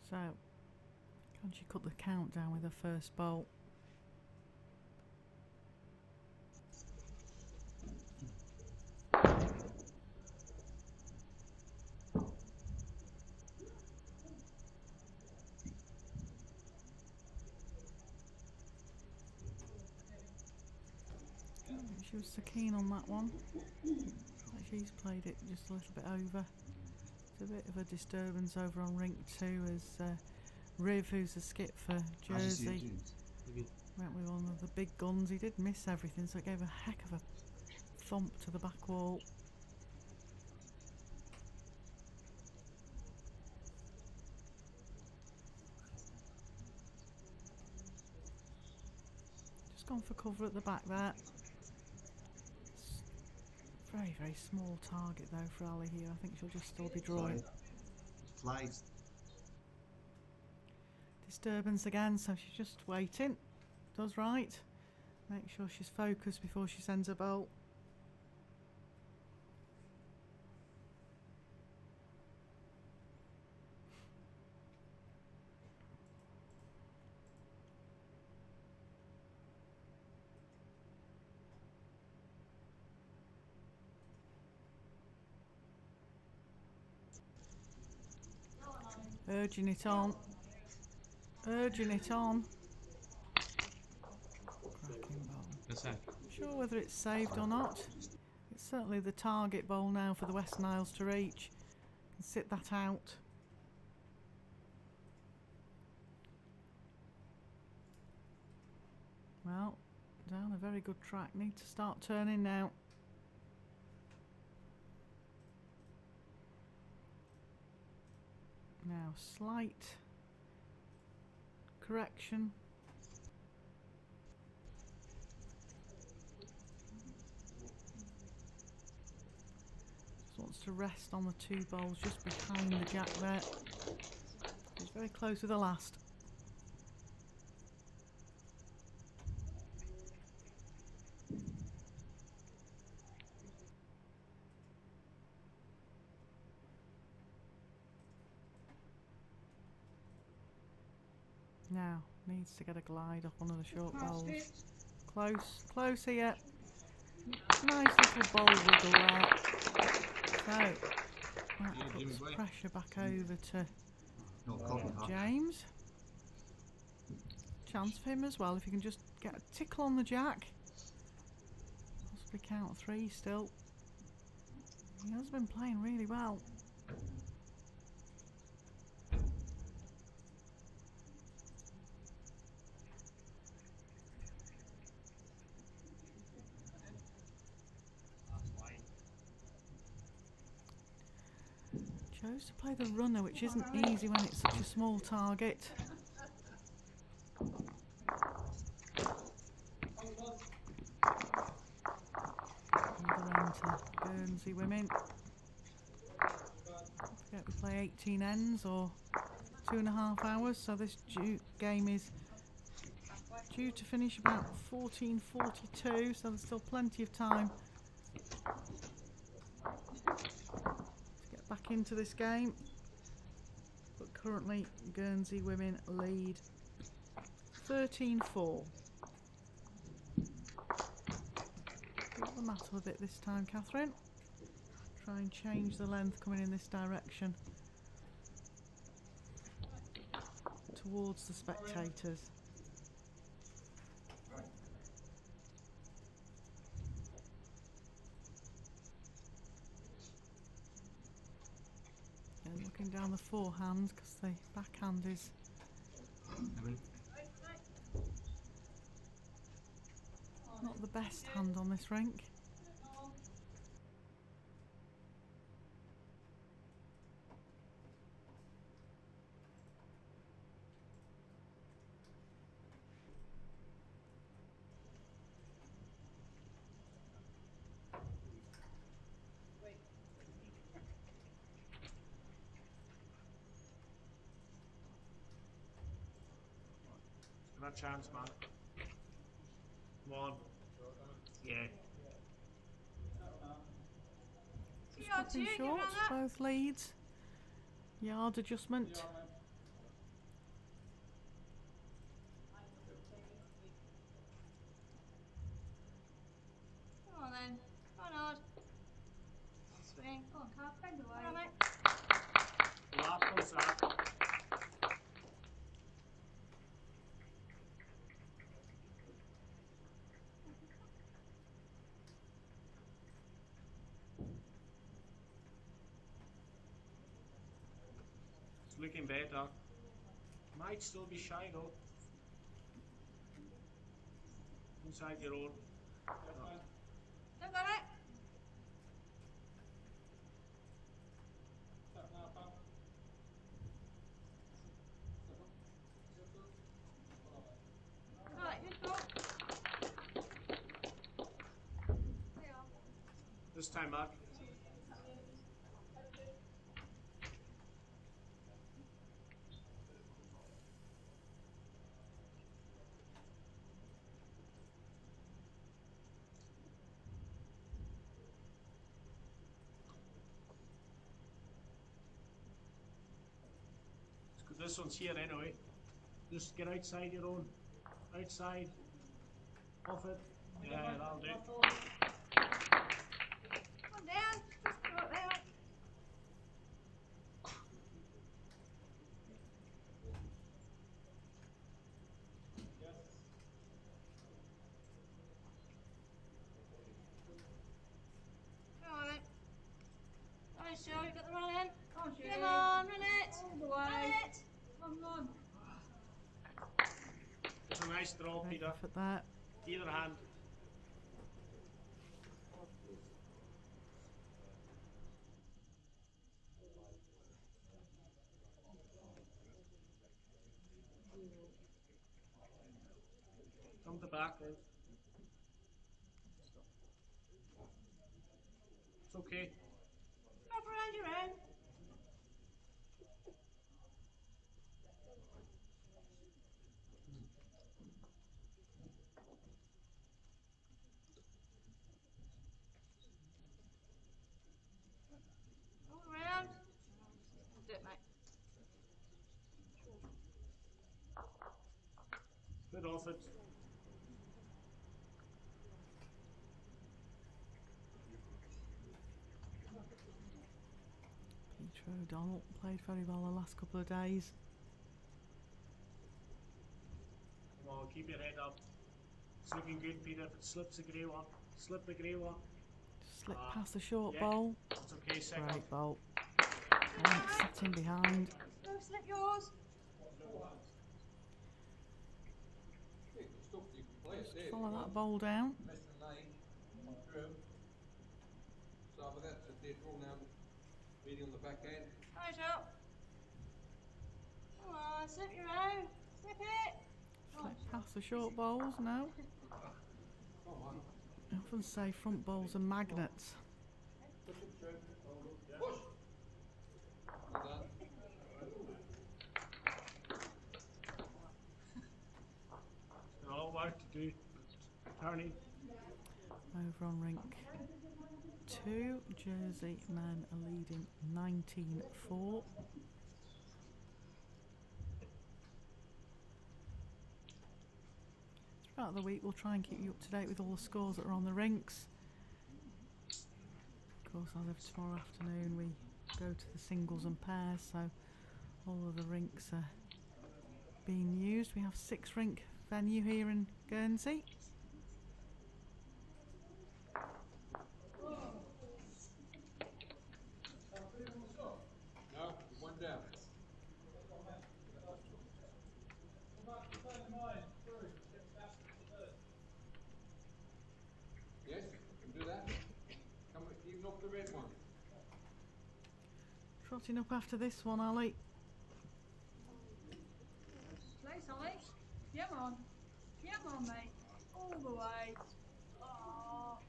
So, can she cut the count down with her first bolt? She was so keen on that one. She's played it just a little bit over. It's a bit of a disturbance over on rink 2 as Riv, who's a skip for Jersey, went with one of the big guns. He did miss everything, so it gave a heck of a thump to the back wall. Just gone for cover at the back there. Very, very small target though for Ali here. I think she'll just still be drawing. Flies. Disturbance again, so she's just waiting. Does right. Make sure she's focused before she sends a bolt. Urging it on. Urging it on. Cracking bowl. Sure whether it's saved or not. It's certainly the target bowl now for the Western Isles to reach. Can sit that out. Well, down a very good track. Need to start turning now. Now, slight correction. Just wants to rest on the 2 bowls just behind the jack there. He's very close with the last. Now, needs to get a glide off one of the short bowls. Close, close here. Nice little bowl wiggle there. So, that puts pressure back over to James. Chance for him as well, if he can just get a tickle on the jack. Possibly count 3 still. He has been playing really well. Chose to play the runner, which isn't easy when it's such a small target. Another end to Guernsey women. Don't forget we play 18 ends or 2.5 hours, so this game is due to finish about 14:42, so there's still plenty of time back into this game, but currently Guernsey women lead 13-4. Keep the mat a bit this time, Catherine. Try and change the length coming in this direction towards the spectators. Looking down the forehand because the backhand is not the best hand on this rink. That chance, man. Come on. Yeah. Stopping short, both leads. Yard adjustment. away. Go on, Carl, bend away. The last one's that. It's looking better. Might still be shy though. Inside your own. Don't got it. Right, good go. There you are. This time, Mark. This one's here anyway. Just get outside your own. Outside. Off it. Yeah, that'll do. Come down. Just go up there. Come on then. Nice, Joe. You got the run in. Come on, run it. All the way. Run it. Come on. It's a nice draw, Great Peter. effort there. Either hand. Come to back. It's okay. Wrap around your own. All around. Do it, mate. Good off it. Peter O'Donnell played very well the last couple of days. Come on, keep your head up. It's looking good, Peter. If it slips the grey one, slip the grey one. Slip past the short yeah. bowl. It's okay, second. Great bowl. Sitting behind. Go slip yours. Follow that bowl down. So with that, so dead ball now, reading on the back end. Right up. Come on, slip your own. Slip it. Slip past the short bowls now. I often say front bowls are magnets. Well done. Got all work to do. Turning. Over on rink 2, Jersey men are leading 19-4. Throughout the week we'll try and keep you up to date with all the scores that are on the rinks. Of course, as of tomorrow afternoon we go to the singles and pairs, so all of the rinks are being used. We have 6 rink venue here in Guernsey. No, one down. Yes, you can do that. Come even off the red one. Trotting up after this one, Ali. Place, Ollie. Come on. Come on, mate. All the way. Oh.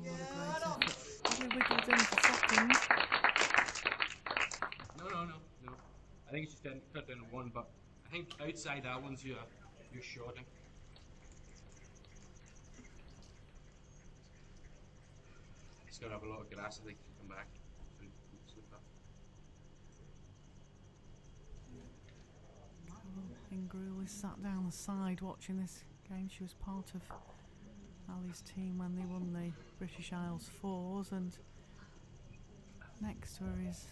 What a great effort. Probably wiggled in for second. No. I think it's just cut down to 1, but I think outside that one's your shorting. It's got to have a lot of grass, I think, to come back. So slip that. Ingrew is sat down the side watching this game. She was part of Ali's team when they won the British Isles 4s, and Next to her is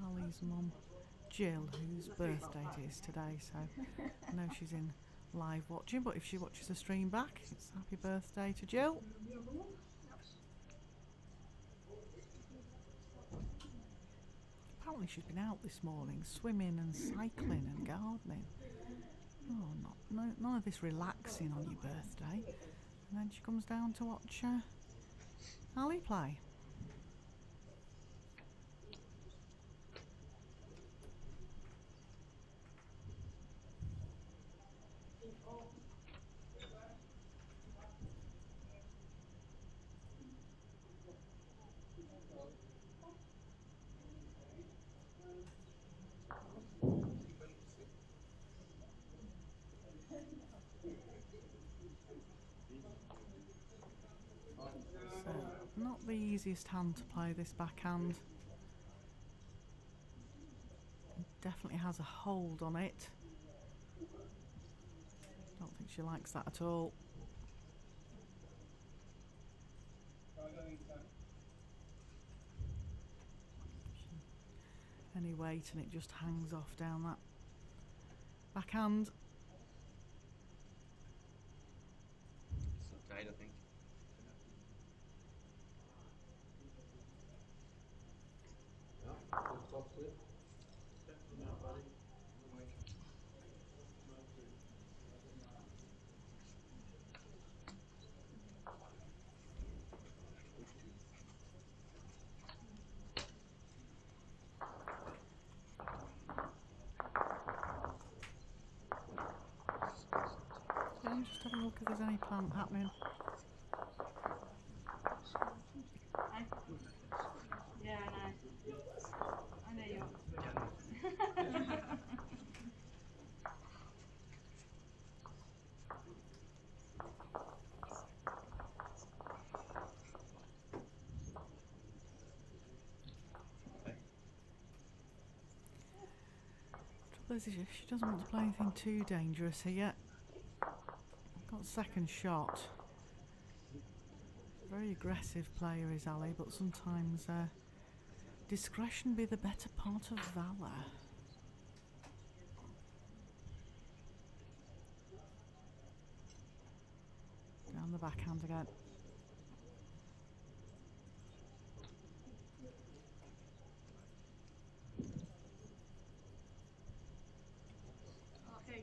Ali's mum, Jill, whose birthday it is today, so I know she's in live watching, but if she watches the stream back, it's happy birthday to Jill. Apparently she's been out this morning, swimming and cycling and gardening. Oh, none of this relaxing on your birthday. And then she comes down to watch Ali play. So, not the easiest hand to play, this backhand. It definitely has a hold on it. Don't think she likes that at all. Any weight and it just hangs off down that backhand. So tight, I think. I'm just having a look if there's any plant happening. Yeah, I know. I know you Trouble is, she doesn't want to play anything too dangerous here. Got second shot. Very aggressive player is Ali, but sometimes discretion be the better part of valour. Down the backhand again. okay.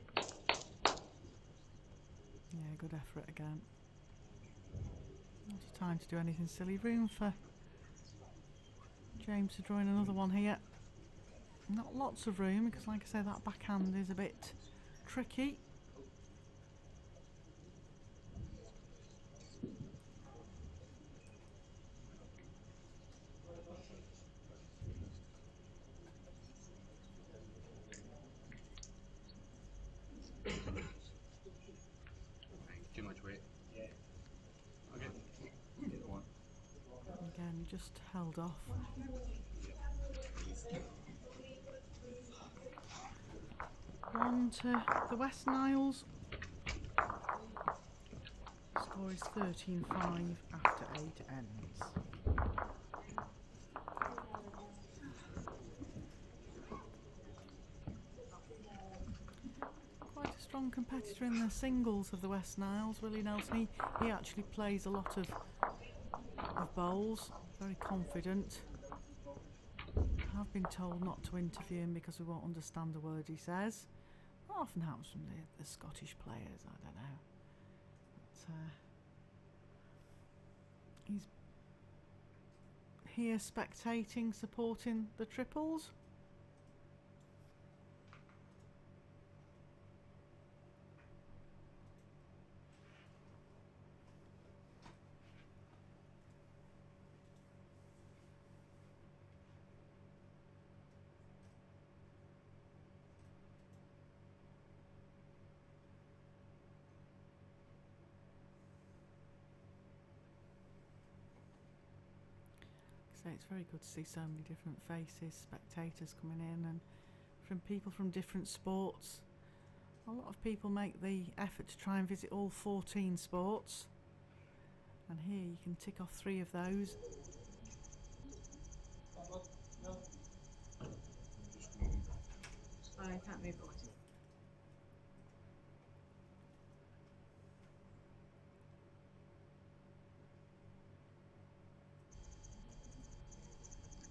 Yeah, good effort again. Not a time to do anything silly. Room for James to draw in another one here. Not lots of room because, like I say, that backhand is a bit tricky. Too much weight. Yeah. Okay. Go on. Again, just held off. One to the Western Isles. Score is 13-5 after 8 ends. Quite a strong competitor in the singles of the Western Isles. Willie Nelson, he actually plays a lot of bowls. Very confident. I've been told not to interview him because we won't understand a word he says. That often happens from the Scottish players, I don't know. But, he's here spectating, supporting the triples. So it's very good to see so many different faces, spectators coming in, and from people from different sports. A lot of people make the effort to try and visit all 14 sports, and here you can tick off 3 of those. Oh, you can't move the white.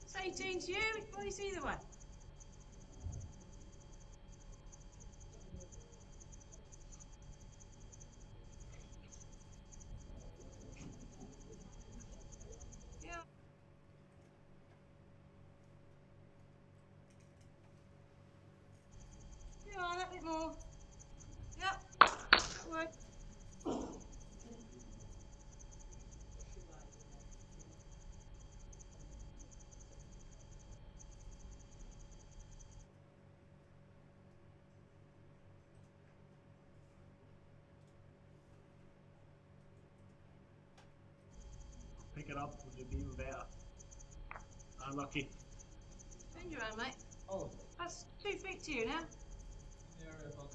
It's 18 to you, boys either way. Yeah. Yeah, a little bit more. Yep. That would. Pick it up, would be even better. Unlucky. Bend your hand, mate. Oh, That's 2 feet to you now. in the area, bud.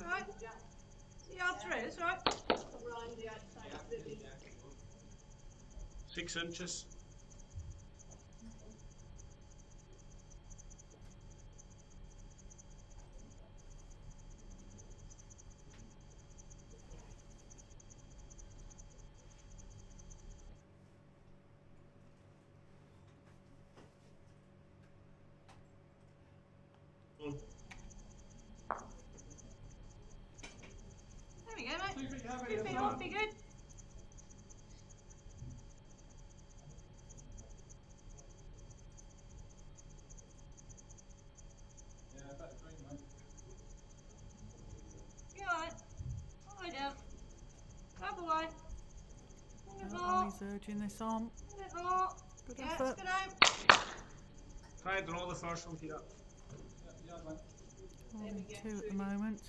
Alright. See you through, that's alright. 6 inches. There we go, mate. 2 feet heavy, 2 that's feet right. off, be good. Yeah, better green, mate. You alright? All the way down. Grab away. A bit more. Ali's urging this on. A bit more. Good Yeah, effort. good aim. Try and draw the first one, Peter. Yeah, mate. Only 2 at the moment.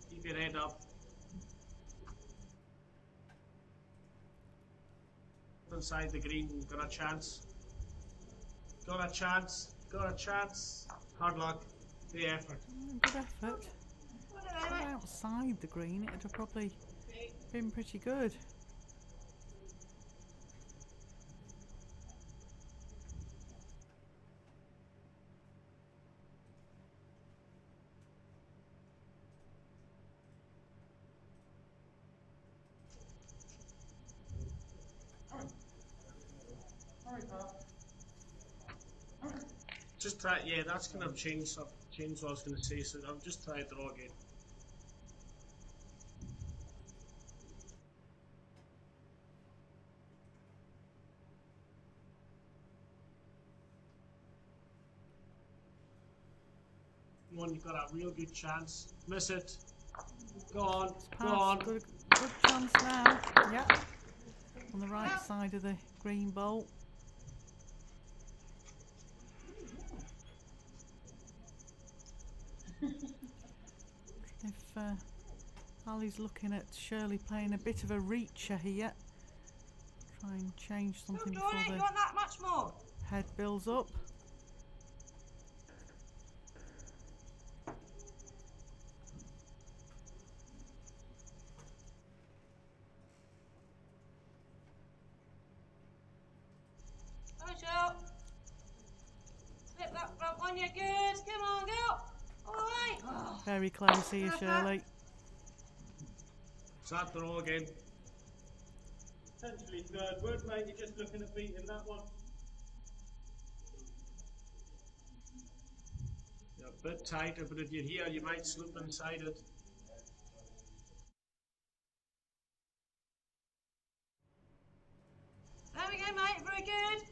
Keep your head up. Inside the green, got a chance. Got a chance. Got a chance. Hard luck. The effort. Good effort. What are they, mate? Outside the green, it'd have probably been pretty good. Hurry, pal. Just try, yeah, that's going to change what I was going to say, so I'll just try to draw again. Come on, you've got a real good chance. Miss it. Go on, go on. Good chance now. Yeah. On the right side of the green bowl. If Ali's looking at Shirley playing a bit of a reacher here. Try and change something Don't do before it. You the want that much more? head builds up. Push out. Slip that front one, you're good. Come on, go. All right. Oh. Very close here, Shirley. Start draw again. Potentially third word, mate. You're just looking at beating that one. You're a bit tighter, but if you're here, you might slip inside it. There we go, mate. Very good.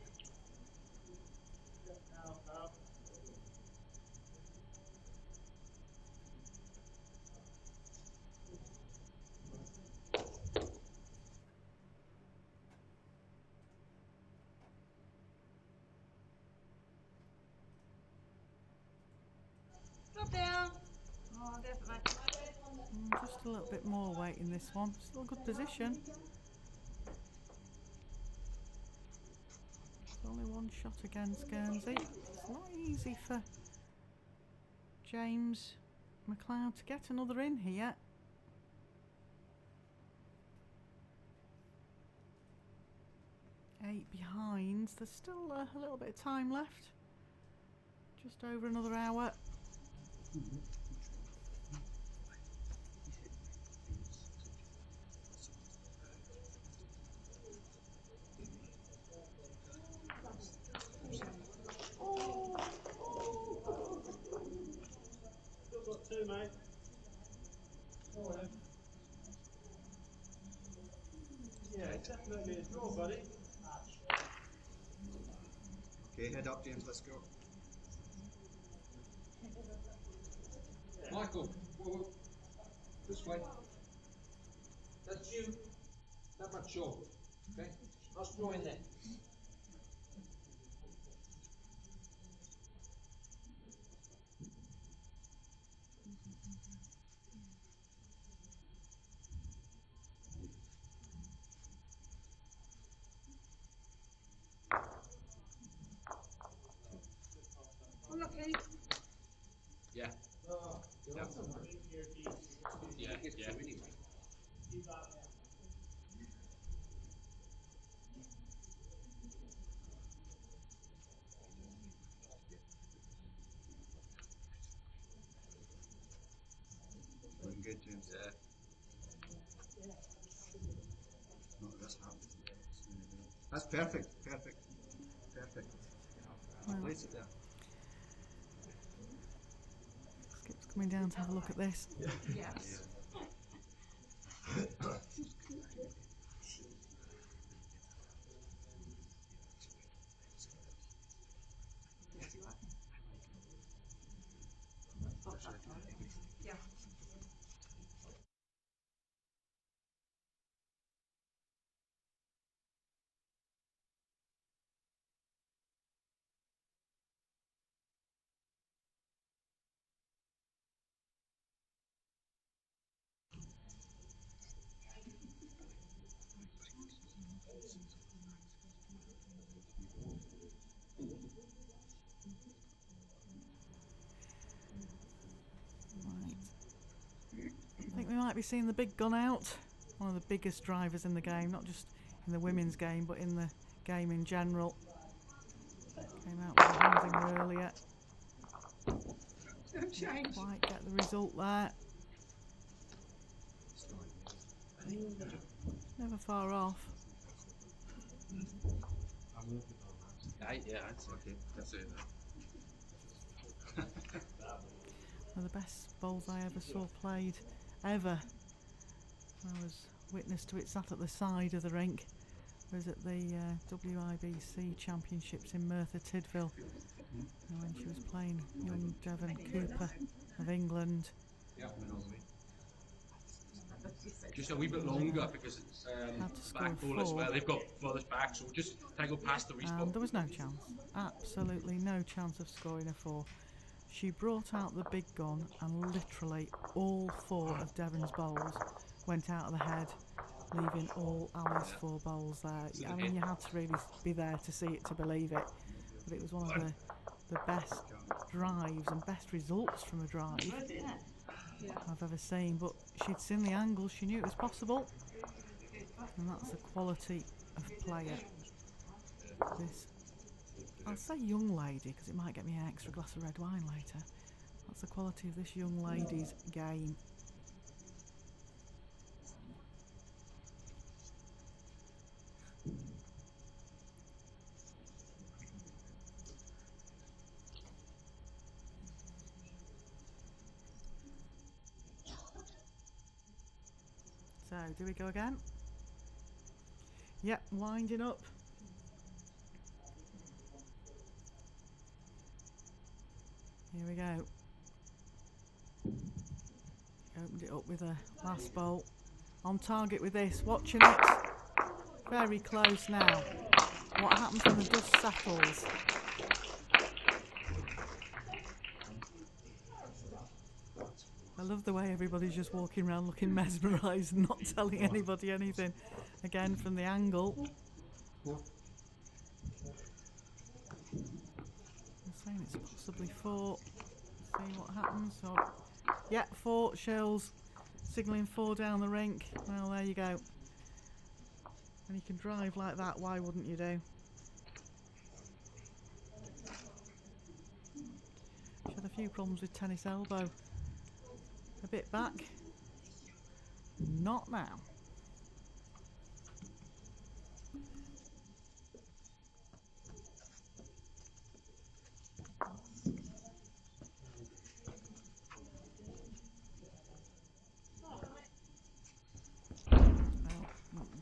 Drop down. Oh, definitely. Just a little bit more weight in this one. Still good position. only one shot against Guernsey. It's not easy for James Macleod to get another in here. Eight behind. There's still a little bit of time left. Just over another hour. Still got two, mate. Go ahead. Yeah, definitely a draw, buddy. Okay, head up, James, let's go. Michael, whoa. This way. That's you. That much short. Okay? Let's draw in there. Lucky. Yeah. Yeah. Yeah. Looking good, James. Yeah. No, that's happened. That's perfect. Well, Place it there. Skip's coming down to have a look at this. Yes. Yeah. I think we might be seeing the big gun out. One of the biggest drivers in the game, not just in the women's game, but in the game in general. Came out with a handing earlier. No change. Quite get the result there. Never far off. Yeah, that's okay. That's it. One of the best bowls I ever saw played, ever. I was witness to it, sat at the side of the rink. I was at the WIBC Championships in Merthyr Tydfil when she was playing young Devon Cooper of England. Just a wee bit longer because it's Had to score back goal as 4. well. They've got furthest back, so just try to go past the respawn. And there was no chance, absolutely no chance of scoring a 4. She brought out the big gun and literally all 4 of Devon's bowls went out of the head, leaving all Ali's 4 bowls there. I mean, you had to really be there to see it to believe it, but it was one of the best drives and best results from a drive I've ever seen. But she'd seen the angles, she knew it was possible, and that's the quality of player. This, I'll say young lady because it might get me an extra glass of red wine later. That's the quality of this young lady's game. So, do we go again? Yep, winding up. Here we go. Opened it up with a last bowl. On target with this. Watching it. Very close now. What happens when the dust settles? I love the way everybody's just walking around looking mesmerised and not telling anybody anything. Again from the angle. saying it's possibly 4. See what happens. So, yeah, 4 shells, signalling 4 down the rink. Well, there you go. And you can drive like that, why wouldn't you do? She had a few problems with tennis elbow. A bit back. Not now.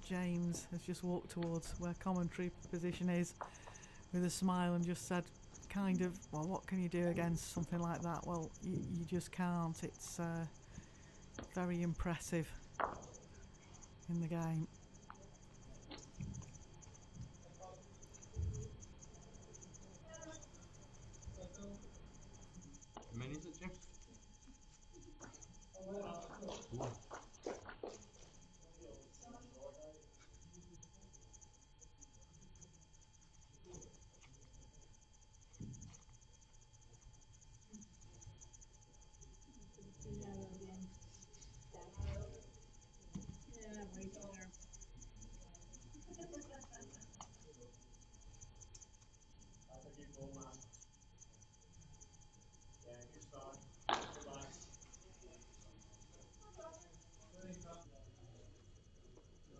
James has just walked towards where commentary position is with a smile and just said, kind of, well, what can you do against something like that? Well, you just can't. It's very impressive in the game. How many is it, Jim? 4.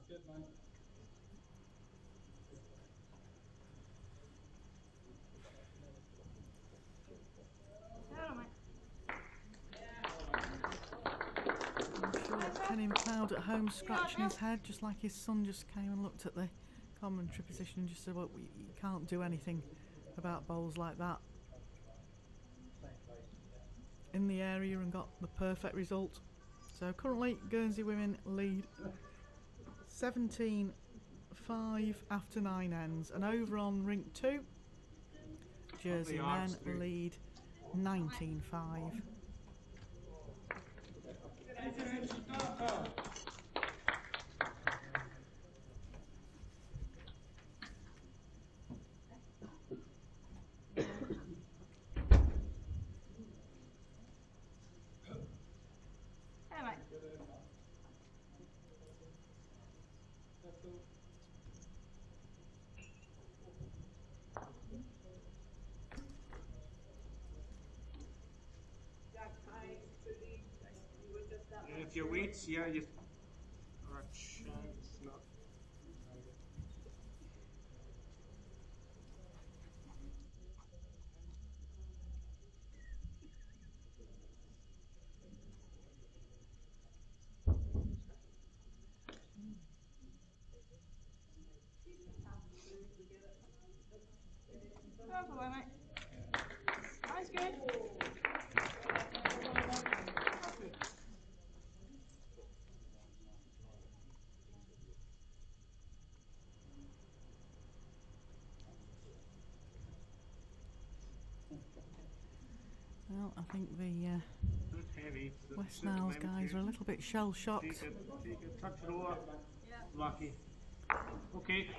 Good, man. Kenny Macleod at home scratching his head, just like his son just came and looked at the commentary position and just said, well, you can't do anything about bowls like that in the area, and got the perfect result. So currently Guernsey women lead 17-5 after 9 ends, and over on rink 2 Jersey men lead 19-5. If you wait, yeah, you are a chance not. That's all right, mate. That's good. Well, I think the It's heavy. West Niles guys are a little bit shell-shocked. Take it, touch it over. Lucky. Okay.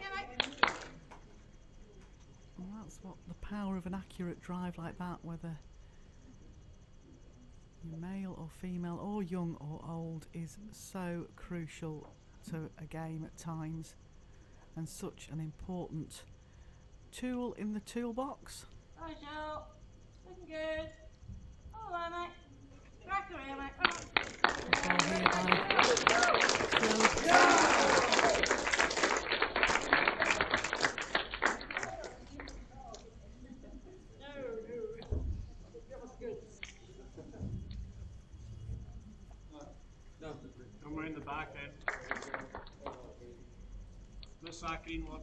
And that's what the power of an accurate drive like that, whether you're male or female or young or old, is so crucial to a game at times, and such an important tool in the toolbox. Hi, Joe. Looking good. All right, mate. Crack her here, mate. Ball here by Phil. Come round the back then. Miss that green one.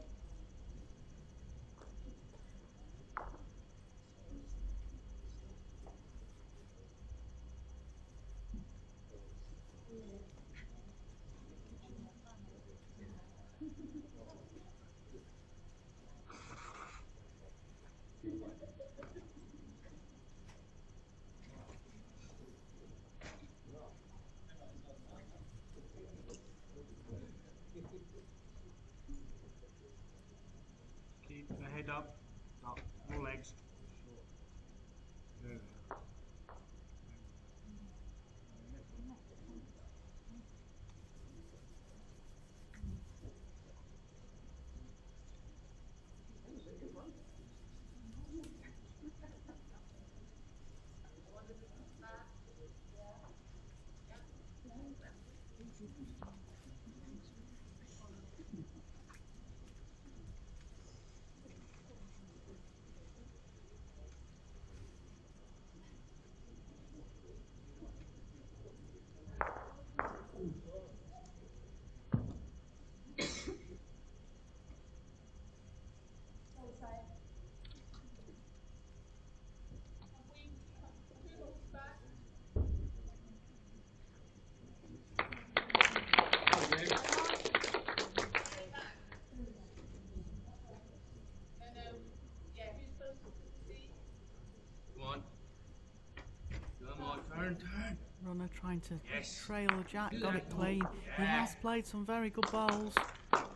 Turn. Runner trying to Yes. trail Jack, got it clean. He has played some very good bowls. Not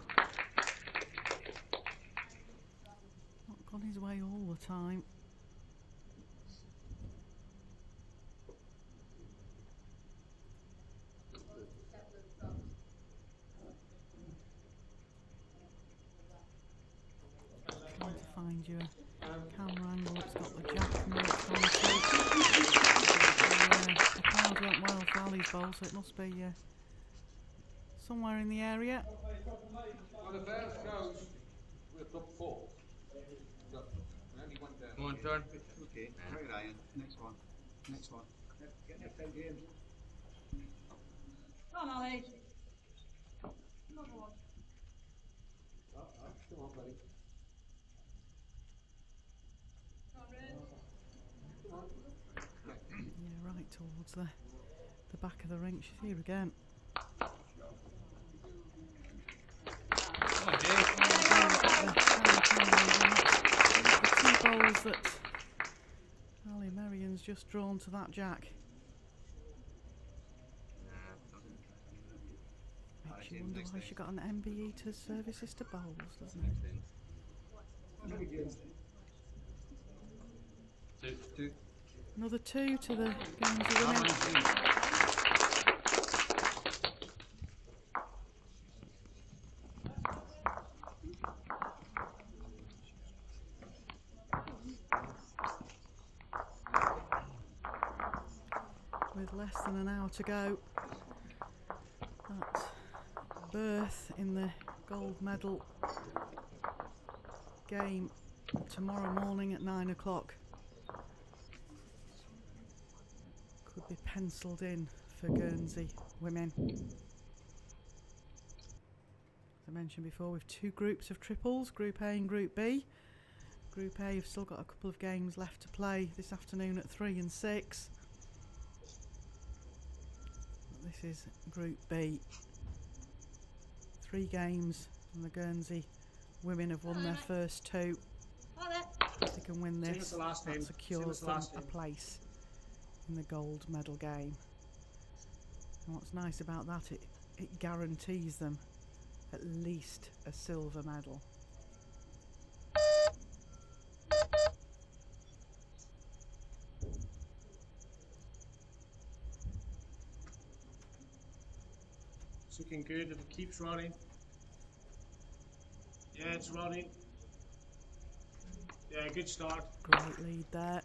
gone his way all the time. Trying to find you a camera angle that's got the Jack marked onto it. The cards went well for Ali's bowl, so it must be somewhere in the area. Well, the first goes with top 4. Go. And only one down. Come on, turn. Okay, right, Ryan. Next one. Next one. Get next time, James. Come on, Ali. Another one. Come on, buddy. Yeah, right towards the back of the rink. She's here again. The two bowls that Ali Merrien's just drawn to that Jack. Makes you wonder why she got an MBE to services to bowls, doesn't it? Two. Another 2 to the Guernsey women. With less than an hour to go, that berth in the gold medal game tomorrow morning at 9 o'clock could be penciled in for Guernsey women. As I mentioned before, with 2 groups of triples, Group A and Group B. Group A have still got a couple of games left to play this afternoon at 3 and 6. But this is Group B. 3 games, and the Guernsey women have won their first 2. If they can win this, that secures them a place in the gold medal game. And what's nice about that, it guarantees them at least a silver medal. It's looking good if it keeps running. Yeah, it's running. Yeah, good start. Great lead there.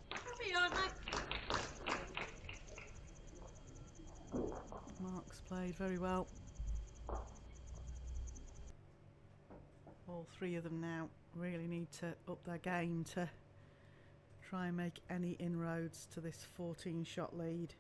Mark's played very well. All 3 of them now really need to up their game to try and make any inroads to this 14-shot lead.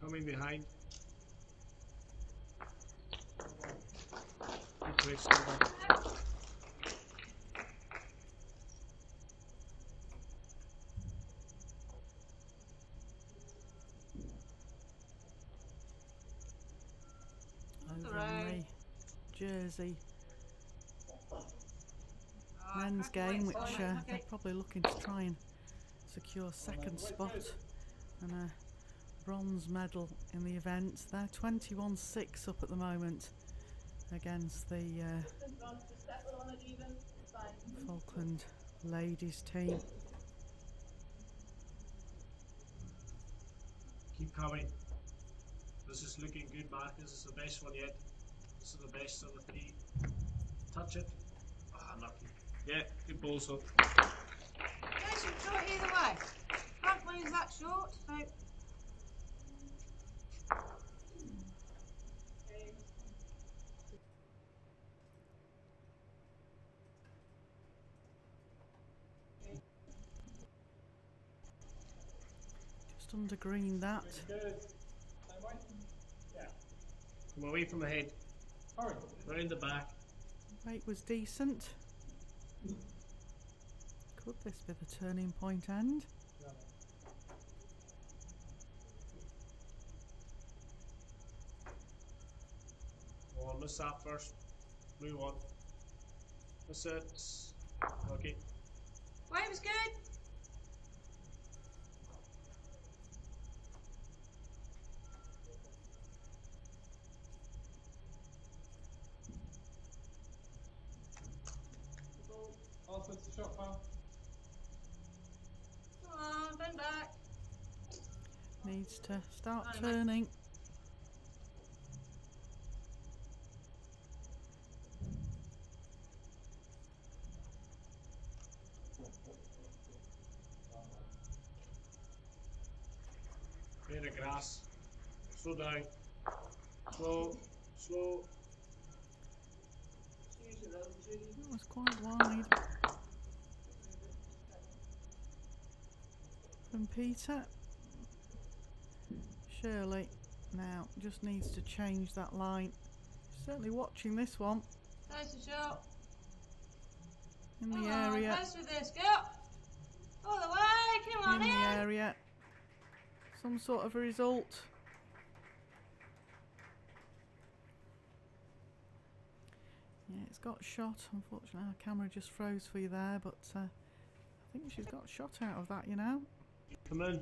Coming behind. Good play, Silver. Over on the Jersey men's game, which they're probably looking to try and secure second spot and a bronze medal in the event. They're 21-6 up at the moment against the Falkland ladies team. Keep coming. This is looking good, Mark. This is the best one yet. This is the best on the tee. Touch it. Ah, lucky. Yeah, good ball, son. They should throw it either way. Front one is that short, so. Just under green that. Good. Same way. Yeah. Come away from the head. Hurry. Round the back. Weight was decent. Could this be the turning point end? Oh, I missed that first. Blue one. Miss it. Okay. Weight was good. Offense the shot, pal. Come on, bend back. Needs to start Right, turning. In the grass. Slow down. Slow. Slow. That was quite wide. From Peter. Shirley now just needs to change that line. Certainly watching this one Close the shot. in the Come on, area. close with this. Go. All the way. Come on In in. the area. Some sort of a result. Yeah, it's got shot. Unfortunately, our camera just froze for you there, but I think she's got shot out of that, you know. Come in.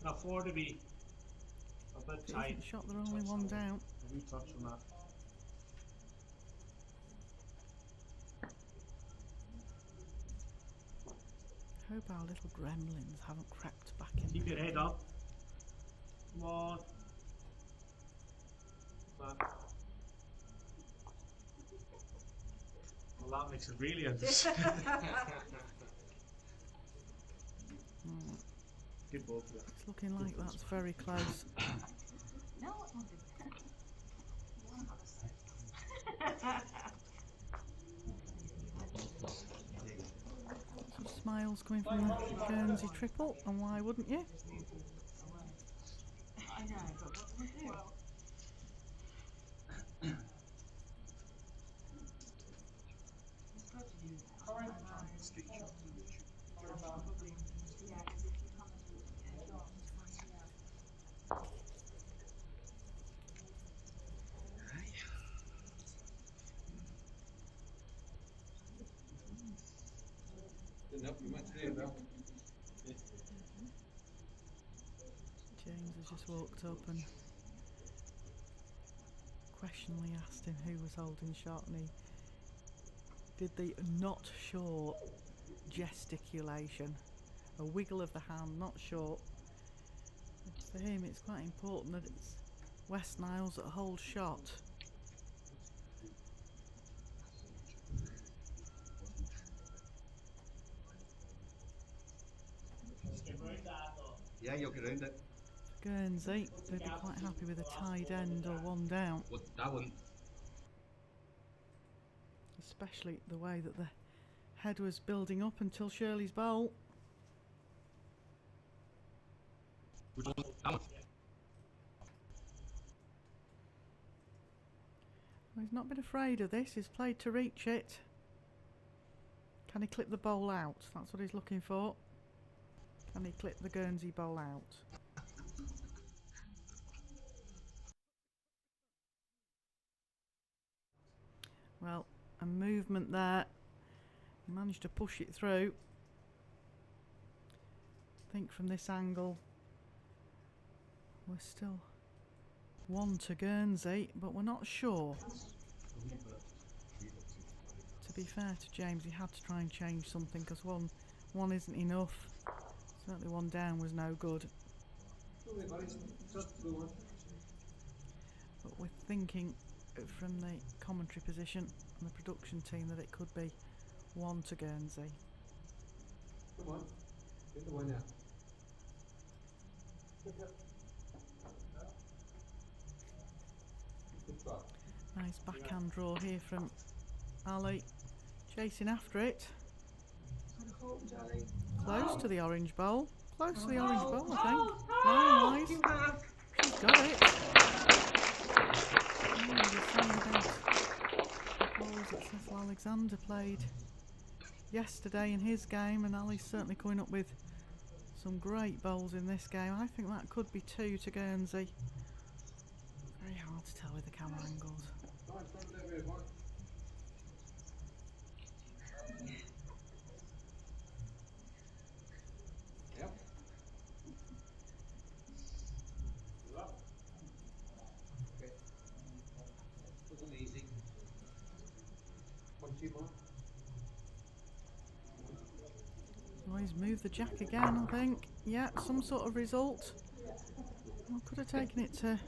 Can afford to be a bit tight. Decent shot, they're only one down. A wee touch on that. Hope our little gremlins haven't crept back in. Keep your head up. Come on. Back. Well, that makes it really interesting. Good ball for that. It's looking like that's very close. No, it won't be. Some smiles coming from the Guernsey triple, and why wouldn't you? I know, but what do we do? Hurry. Didn't help you much there, Bill. James has just walked up and questioningly asked him who was holding shot, and he did the not sure gesticulation, a wiggle of the hand, not sure. For him, it's quite important that it's West Niles that holds shot. Yeah, you'll get around it. Guernsey, they'd be quite happy with a tied end or one down. Well, that one. Especially the way that the head was building up until Shirley's bowl. That one. Well, he's not been afraid of this, he's played to reach it. Can he clip the bowl out? That's what he's looking for. Can he clip the Guernsey bowl out? Well, a movement there. He managed to push it through. I think from this angle we're still one to Guernsey, but we're not sure. To be fair to James, he had to try and change something because one isn't enough. Certainly one down was no good. But we're thinking from the commentary position and the production team that it could be 1 to Guernsey. Come on, get the one out. Nice backhand draw here from Ali, chasing after it. Close to the orange bowl. Close to the orange bowl, I think. Line-wise. She's got it. Balls that Cecil Alexander played yesterday in his game, and Ali's certainly coming up with some great bowls in this game. I think that could be 2 to Guernsey. Very hard to tell with the camera angles. Yep. Okay. Wasn't easy. 1, 2 more. Oh, he's moved the jack again, I think. Yeah, some sort of result. I could have taken it to...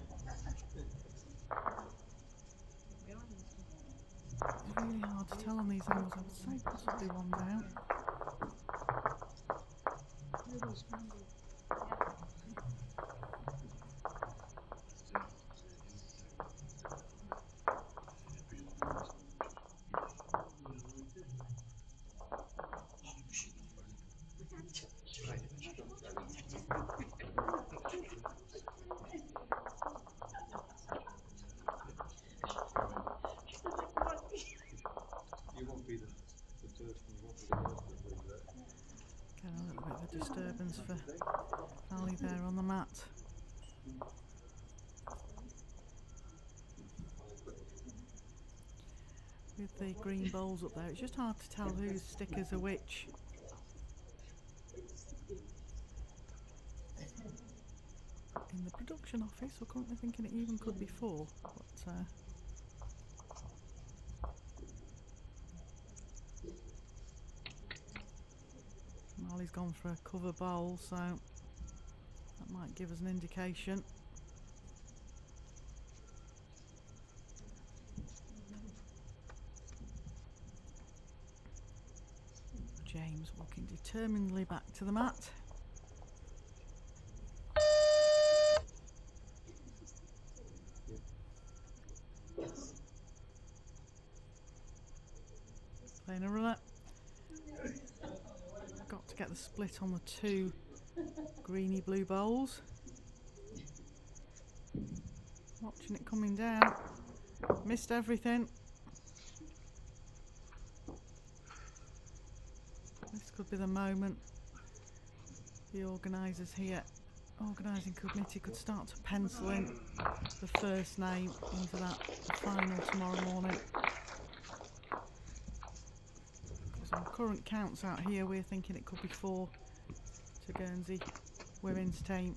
It's really hard to tell on these angles. I would say possibly 1 down. You won't be the first one, you won't be the last to do that. Getting a little bit of a disturbance for Ali there on the mat. With the green bowls up there, it's just hard to tell whose stickers are which. In the production office, we're currently thinking it even could be 4, but Ali's gone for a cover bowl, so that might give us an indication. James walking determinedly back to the mat. Playing a roulette. Got to get the split on the 2 greeny blue bowls. Watching it coming down. Missed everything. This could be the moment the organisers here, organising committee, could start to pencil in the first name into that final tomorrow morning. Because on current counts out here, we're thinking it could be 4 to Guernsey women's team.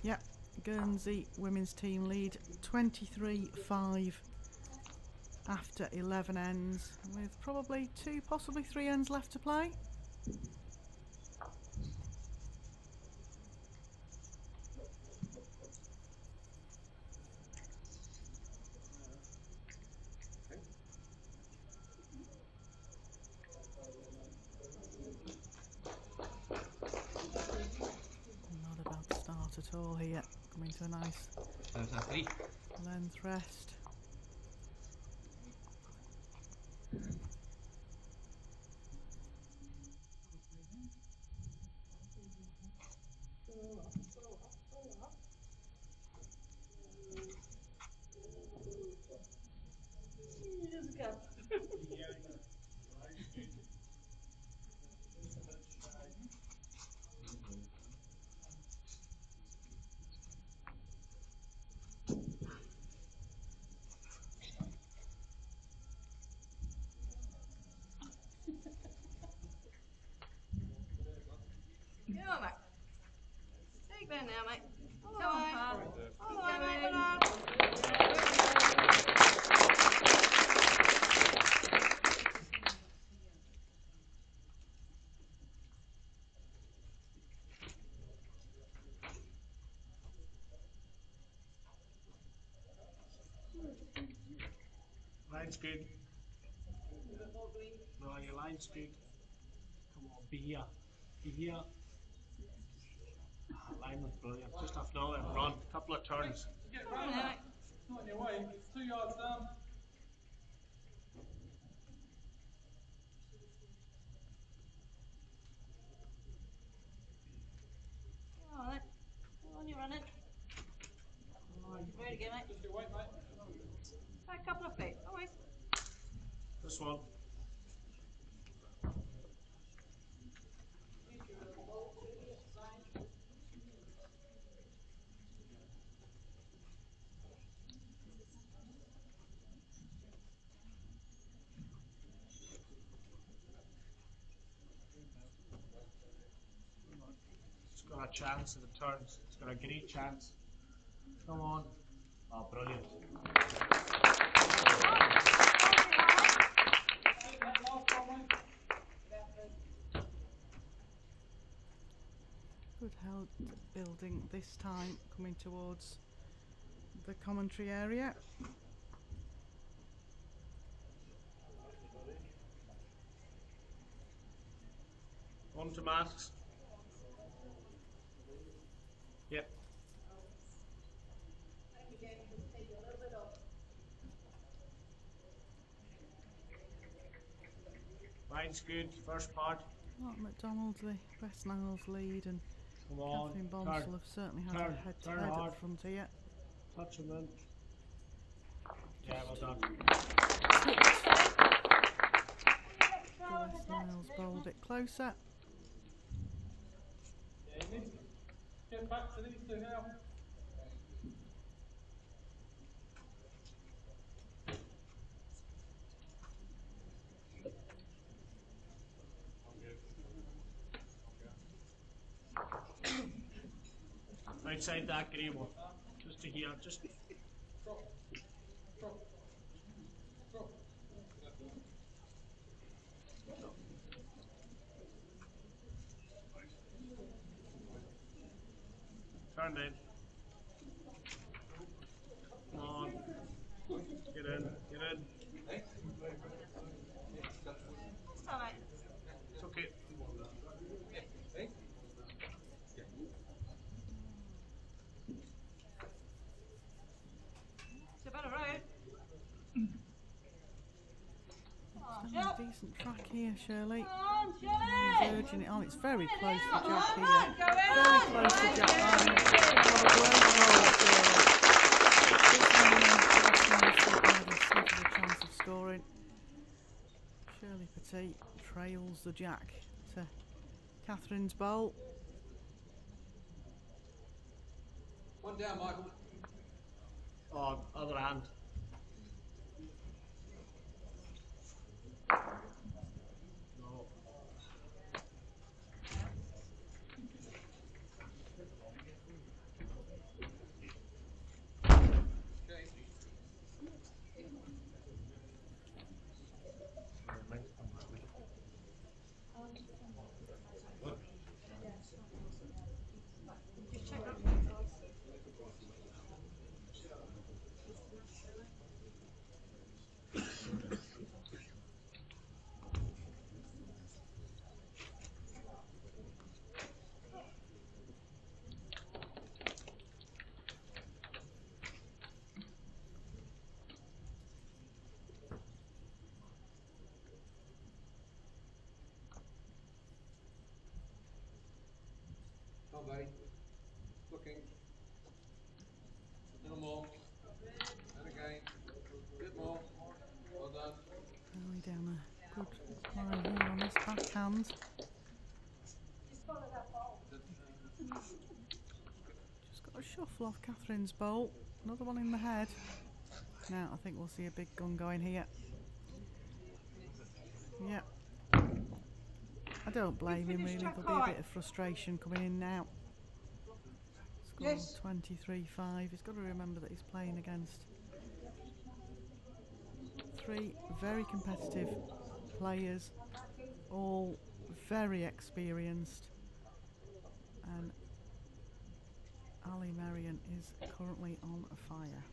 Yep, Guernsey women's team lead 23-5 after 11 ends, with probably 2, possibly 3 ends left to play. Not a bad start at all here, coming to a nice length rest. Go on, mate. Take Ben now, mate. Go on, pal. All the way, mate. Well done. Line's good. No, your line's good. Come on, be here. Be here. Line was brilliant. Just off now and run. Couple of turns. Get round that. It's not in your way. It's 2 yards down. Come on then. Come on, you're running. Ready to go, mate. Just your weight, mate. Take a couple of feet. Always. This one. It's got a chance at the turns. It's got a great chance. Come on. Oh, brilliant. Good help building this time, coming towards the commentary area. On to masks. Yep. Line's good, first part. Mark Macdonald, the West Niles lead, and Come on. Catherine Bonsall have certainly had a head-to-head at the front here. Touch him in. Yeah, well done. The West Niles bowled it closer. Yeah, you need to get back to these two now. Outside that grey one. Just to here, just. Drop. Drop. Drop. Turn in. Come on. Get in. Get in. It's alright. It's okay. It's a better road. Still a decent track here, Shirley. Come on, He's Shelley! urging it on. It's very close for Jack Come here. on, go Very on! close for Jack. What a great ball, Shirley. This one, West Niles thought they had a sniff of a chance of scoring. Shirley Petit trails the Jack to Catherine's bowl. One down, Michael. Oh, other hand. No. Come on, buddy. Looking. A little more. And again. A bit more. Well done. Early down a good line here on this backhand. Just got a shuffle off Catherine's bowl. Another one in the head. Now I think we'll see a big gun going here. Yep. I don't blame him really. There'll be a bit of frustration coming in now. Score Yes. 23-5. He's got to remember that he's playing against three very competitive players, all very experienced, and Ali Merrien is currently on fire.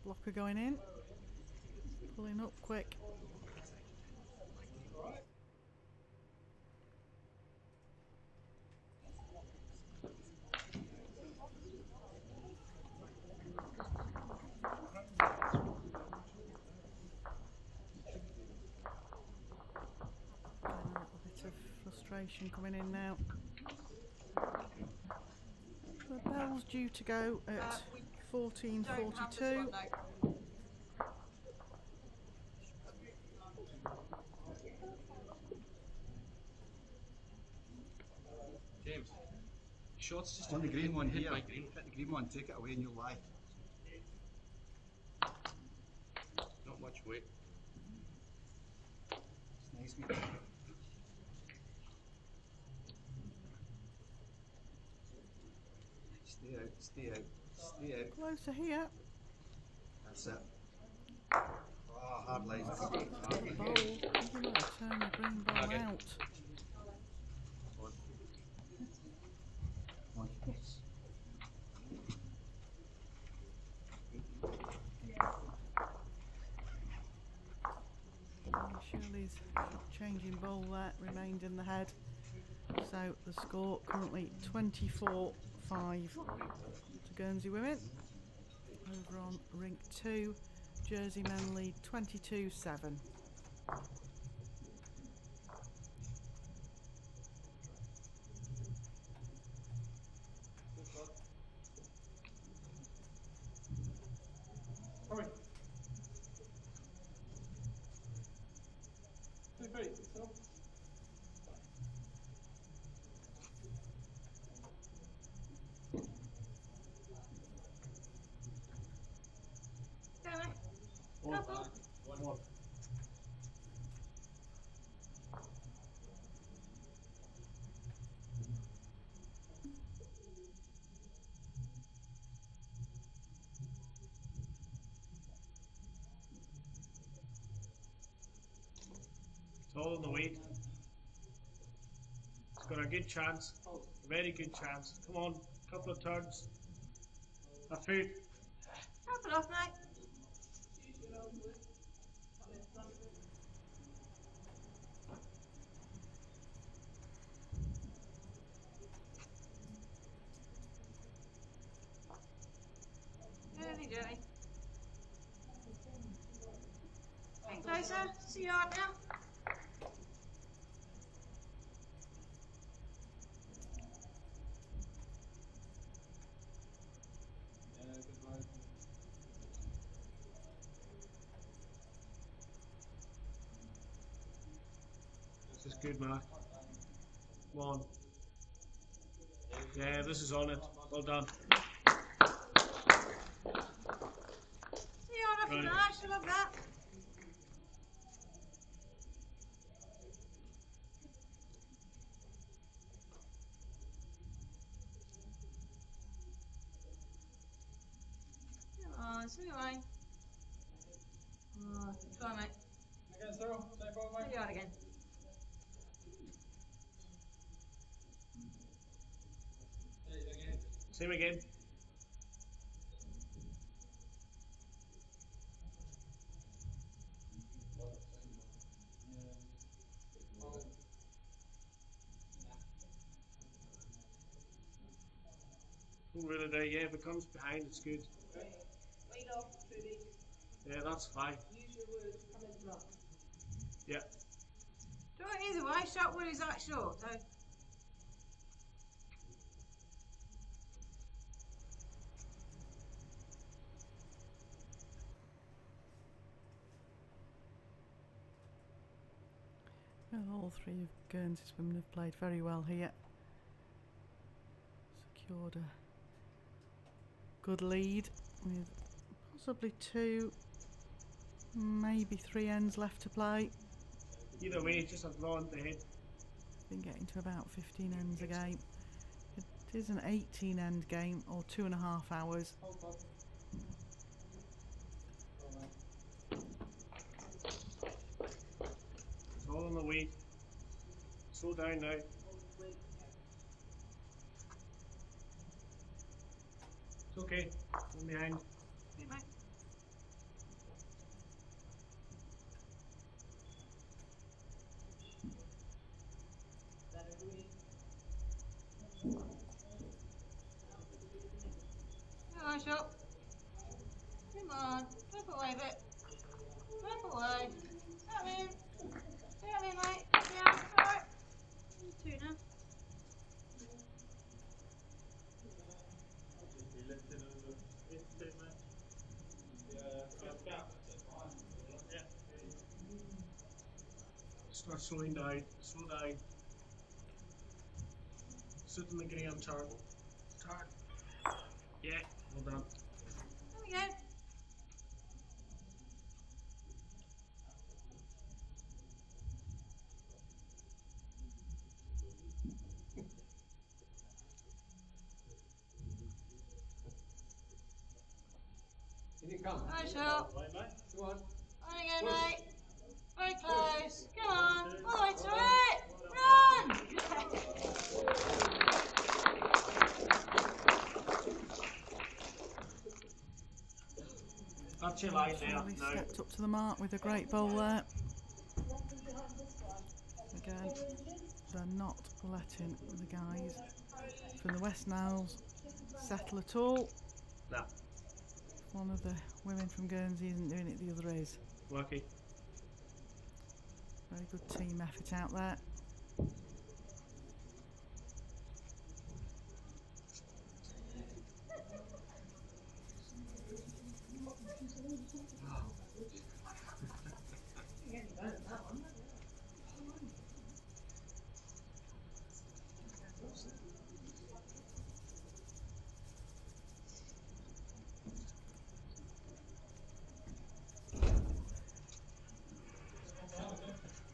Blocker going in. Pulling up quick. Frustration coming in now. The bell's due to go at 14:42. James, Shot's just on the green one hit here. my green. Hit the green one, take it away and you'll lie. Not much weight. It's nice, mate. Stay out, stay out, stay out. Closer here. That's it. Oh, hard line. Bowl. You might turn the green ball Okay. out. One. Shirley's changing bowl there remained in the head. So the score currently 24-5 to Guernsey women. Over on rink 2, Jersey men lead 22-7. Hurry. 2 feet, so. One. It's all in the weight. It's got a good chance, a very good chance. Come on, couple of turns. A foot. Half it off, mate. Dirty, dirty. Get closer. See you out now. This is good, Mark. Come on. Yeah, this is on it. Well done. See you on after Right. nice. I love that. Come on, swing away. Oh, try, mate. Again, Cyril. Same ball, See mate. you out again. Same again. Don't rule it out. Yeah, if it comes behind, it's good. Wait off, Trudy. Yeah, that's fine. Use your words, come in front. Yeah. Do it either way. Shotwood is that short, so. Well, all three of Guernsey's women have played very well here. Secured a good lead with possibly 2, maybe 3 ends left to play. Either way, just a draw in the head. Been getting to about 15 ends a game. It is an 18 end game or 2.5 hours. It's all in the weight. Slow down now. It's okay. I'm behind. See, mate. on. Flip away a bit. Flip away. Settle in. Settle in, mate. Yeah, alright. 2 now. Start slowing down. Slow down. Sit in the ground, turn. Turn. Yeah, well done. There we go. In you come. Nice shot. Go on. On again, mate. Very close. Come on. All the way to it. Run! That's your line there. Charlie Now. stepped up to the mark with a great bowl there. Again, they're not letting the guys from the West Niles settle at all. No. One of the women from Guernsey isn't doing it, the other is. Lucky. Very good team effort out there.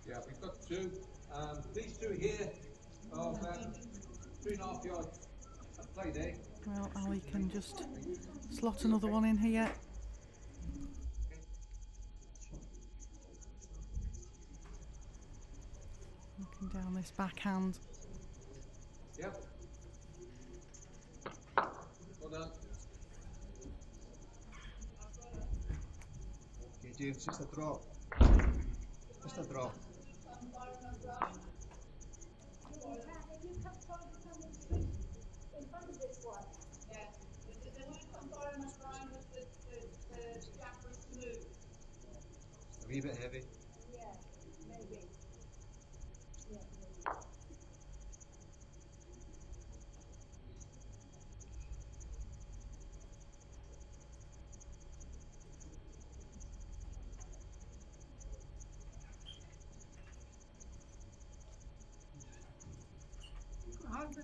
Yeah, we've got 2. These 2 here of 3.5 yards at play there. Well, Ali can just slot another one in here. Looking down this backhand. Yep. Well done. Okay, James, just a drop. Just a drop. A wee bit heavy.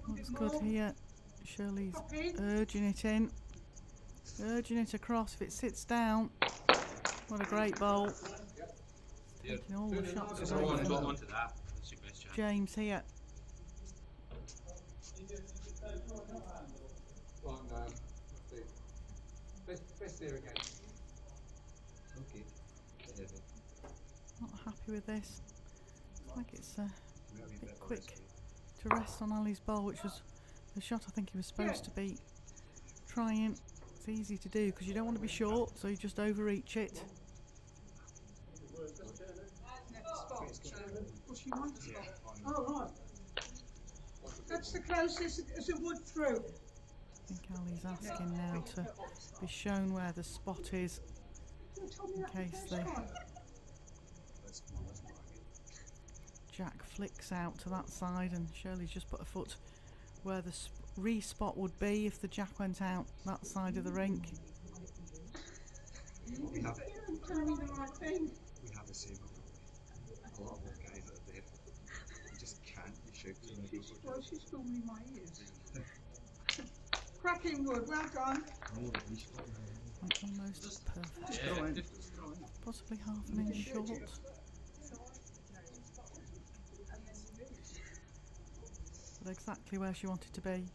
Looks good here. Shirley's urging it in. Urging it across. If it sits down, what a great bowl. Taking all the shots Just away go on, from go on to that. That's your best chance. James here. Go on, best there again. Okay. Bit heavy. Not happy with this. I think it's a Maybe a bit bit quick risky. to rest on Ali's bowl, which was the shot I think he was supposed to be trying. It's easy to do because you don't want to be short, so you just overreach it. What you want to spot? Oh, right. That's the closest as it would through. I think Ali's asking now to be shown where the spot is in case the jack flicks out to that side, and Shirley's just put a foot where the re-spot would be if the jack went out that side of the rink. We have Telling me the right thing. the same with a lot of the guys that are there. You just can't be shouting. Well, she's filming my ears. Cracking wood, well done. Almost perfect. Yeah. Possibly half an inch short. But exactly where she wanted to be.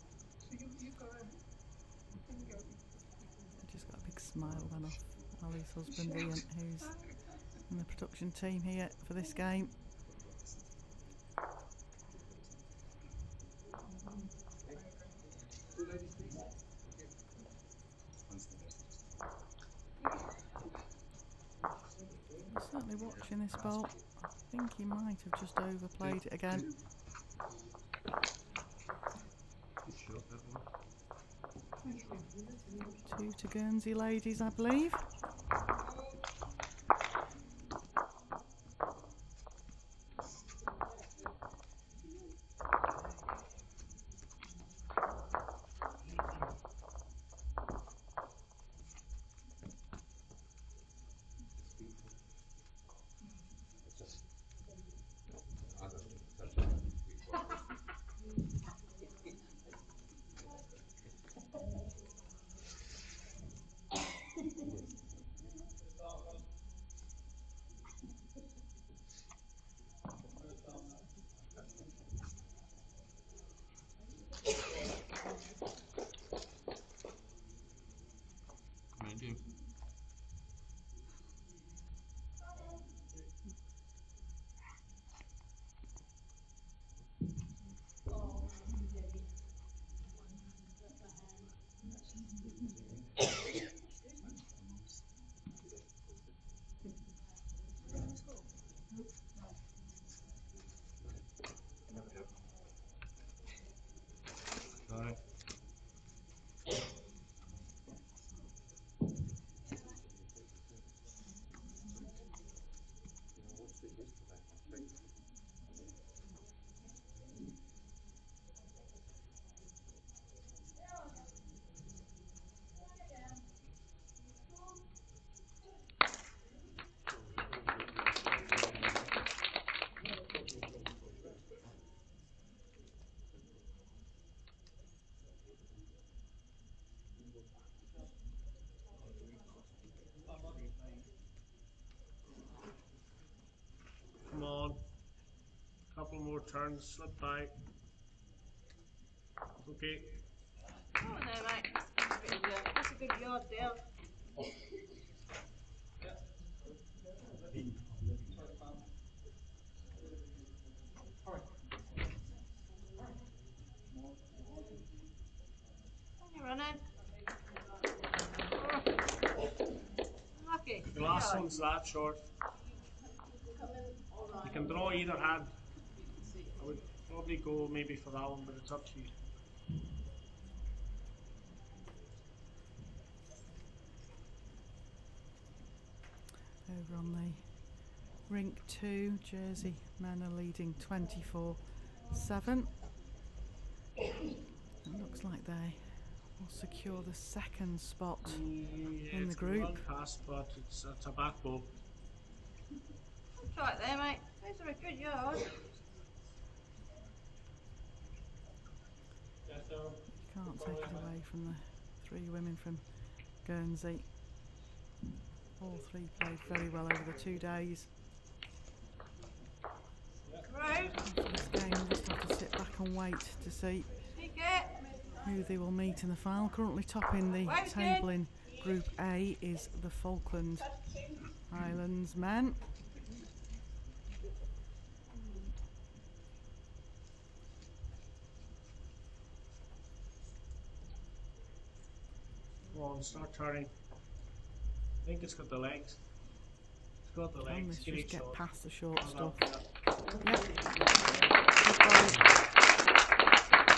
Just got a big smile then off Ali's husband Ian, who's in the production team here for this game. I'm certainly watching this bowl. I think he might have just overplayed it again. Two to Guernsey ladies, I believe. Come on. Couple more turns, slip back. Okay. Come on there, mate. That's a good yard there. You're running. Lucky. The last one's that short. You can draw either hand. I would probably go maybe for that one, but it's up to you. Over on the rink 2, Jersey men are leading 24-7. It looks like they will secure the second spot in the group. It's past, but it's a back bow. That's right there, mate. Those are a good yard. You can't take it away from the 3 women from Guernsey. All 3 played very well over the 2 days. Right. After this game, we'll just have to sit back and wait to see who they will meet in the final. Currently topping the table in Group A is the Falkland Islands men. Come on, start turning. I think it's got the legs. It's got the legs. Let's just get past the short stuff. Yeah. Yep.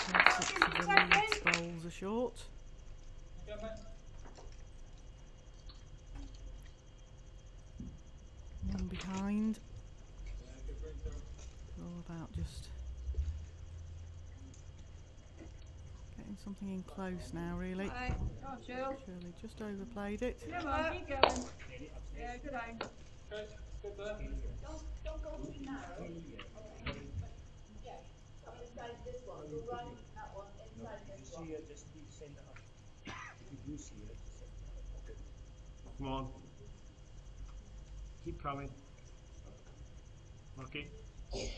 All 6 of the leads bowls are short. One behind. All about just getting something in close now, really. Right. Oh, chill. Shirley just overplayed it. Come on, keep going. Yeah, good aim. Okay, good there. Don't go too narrow. Yeah, come inside this one. We'll run that one inside this one. Just be centre up. If you do see it, just centre up. Come on. Keep coming. Okay. Okay.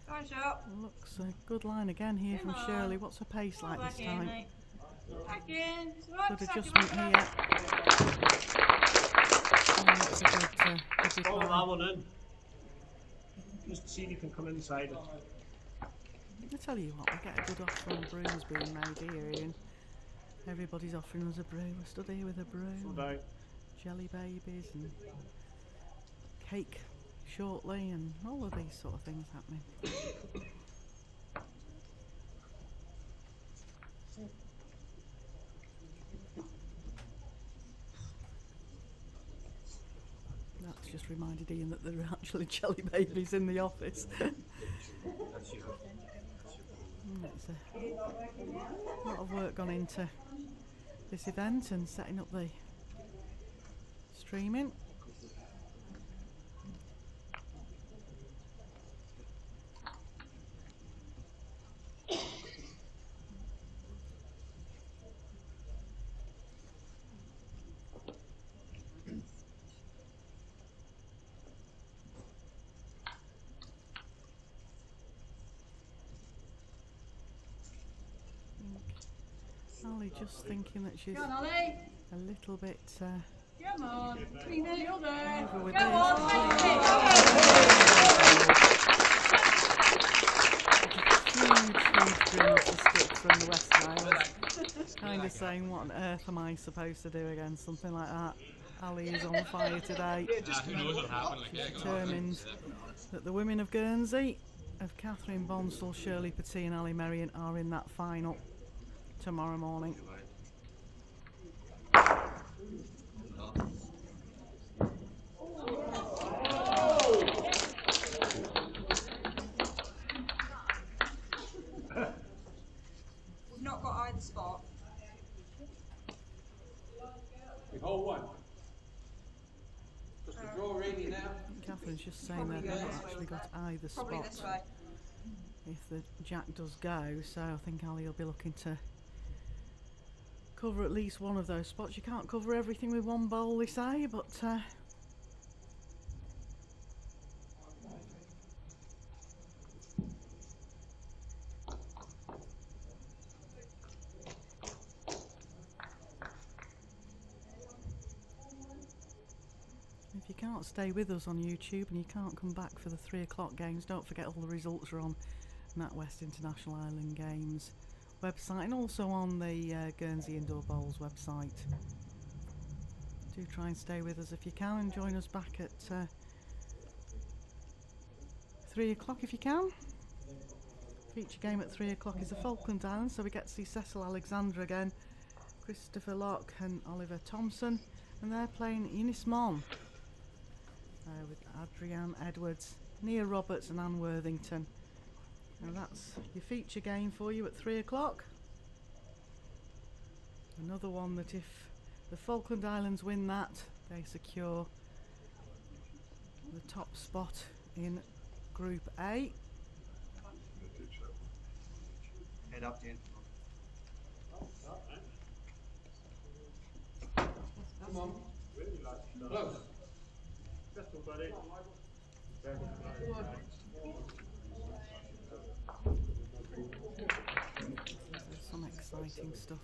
Fine shot. Looks a good line again here Come from on. Shirley. What's her pace like Back this in, time? mate. Back in. It's right Good beside adjustment you, here. mate. That's a good Follow reply. that one in. Just see if you can come inside it. I tell you what, we get a good offer on brews being made here, Ian. Everybody's offering us a brew. I stood here with a brew, Day. jelly babies and cake shortly, and all of these sort of things happening. That's just reminded Ian that there are actually jelly babies in the office. It's a lot of work gone into this event and setting up the streaming. Ali just thinking that she's Come on, Ollie. a little bit Come on. Clean it. You're there. over with Go on. huge grin off the stick from the West Isles. Kind of saying, what on earth am I supposed to do again? Something like that. Ali is on fire today. Who knows what'll happen? Like, She's determined that the women of Guernsey, of Catherine Bonsall, Shirley Petit and Ali Merrien, are in that final tomorrow morning. We've not got either spot. We hold one. Just the draw ready now. Catherine's just saying that they've not actually got either Probably spot this way. if the jack does go, so I think Ali will be looking to cover at least one of those spots. You can't cover everything with one bowl, they say, but if you can't stay with us on YouTube and you can't come back for the 3 o'clock games, don't forget all the results are on NatWest International Island Games website and also on the Guernsey Indoor Bowls website. Do try and stay with us if you can and join us back at 3 o'clock if you can. Feature game at 3 o'clock is the Falkland Islands, so we get to see Cecil Alexander again, Christopher Locke and Oliver Thompson, and they're playing Unismon with Adrienne Edwards, Nia Roberts and Anne Worthington. Now that's your feature game for you at 3 o'clock. Another one that if the Falkland Islands win that, they secure the top spot in Group A. Head up, Jen. Come on. Close. There's some exciting stuff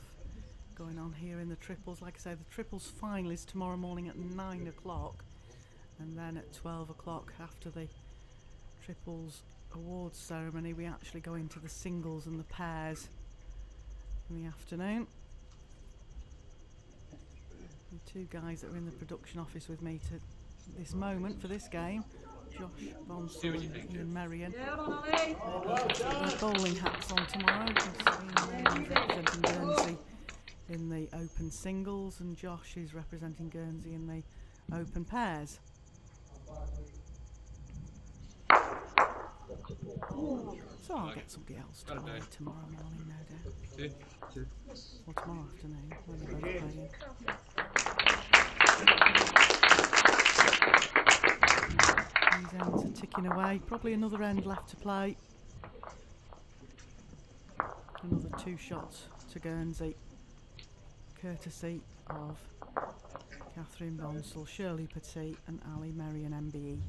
going on here in the triples. Like I say, the triples final is tomorrow morning at 9 o'clock, and then at 12 o'clock after the triples awards ceremony we actually go into the singles and the pairs in the afternoon. The two guys that are in the production office with me to this moment for this game, Josh Bonsall and Ian Merrien. Their bowling hats on tomorrow. Ian Merrien's representing Guernsey in the open singles and Josh is representing Guernsey in the open pairs. So I'll get somebody else to play tomorrow morning, no doubt. Or tomorrow afternoon when they're both playing. These ends are ticking away. Probably another end left to play. Another 2 shots to Guernsey, courtesy of Catherine Bonsall, Shirley Petit and Ali Merrien MBE.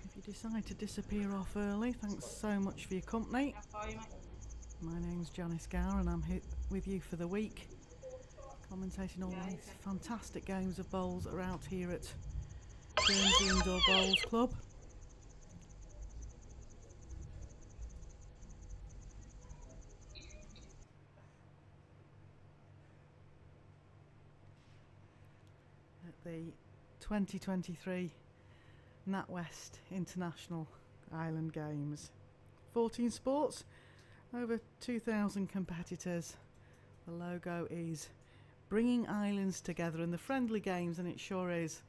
If you decide to disappear off early, thanks so much for your company. My name's Janice Gower and I'm here with you for the week, commentating all these fantastic games of bowls that are out here at Guernsey Indoor Bowls Club. At the 2023 NatWest International Island Games. 14 sports, over 2,000 competitors. The logo is bringing islands together in the friendly games, and it sure is.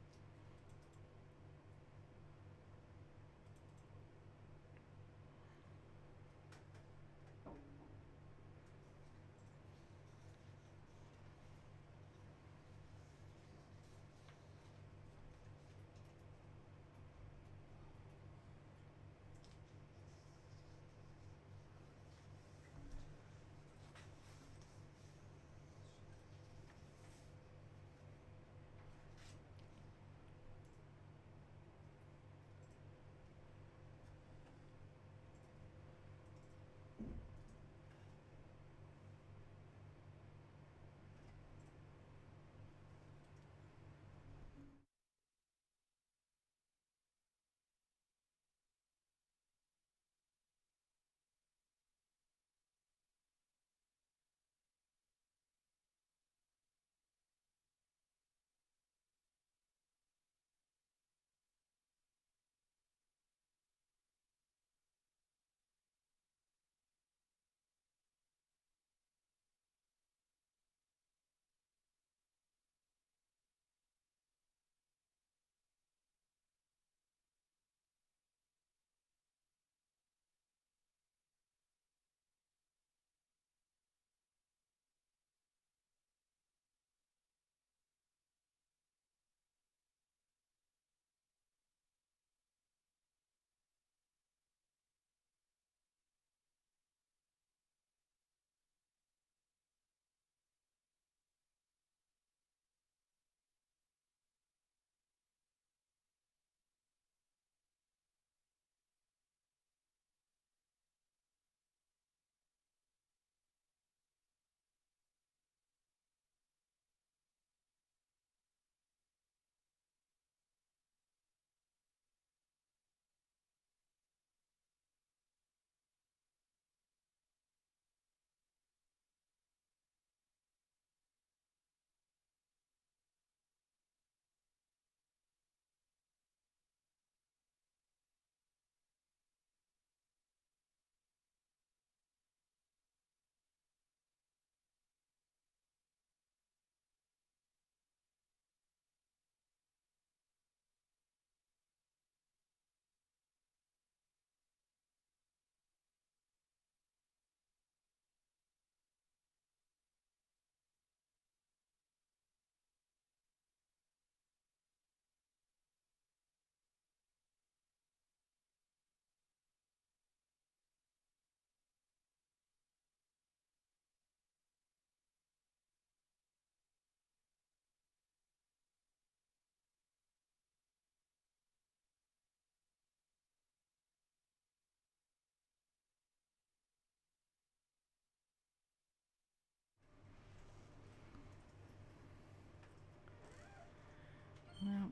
Now,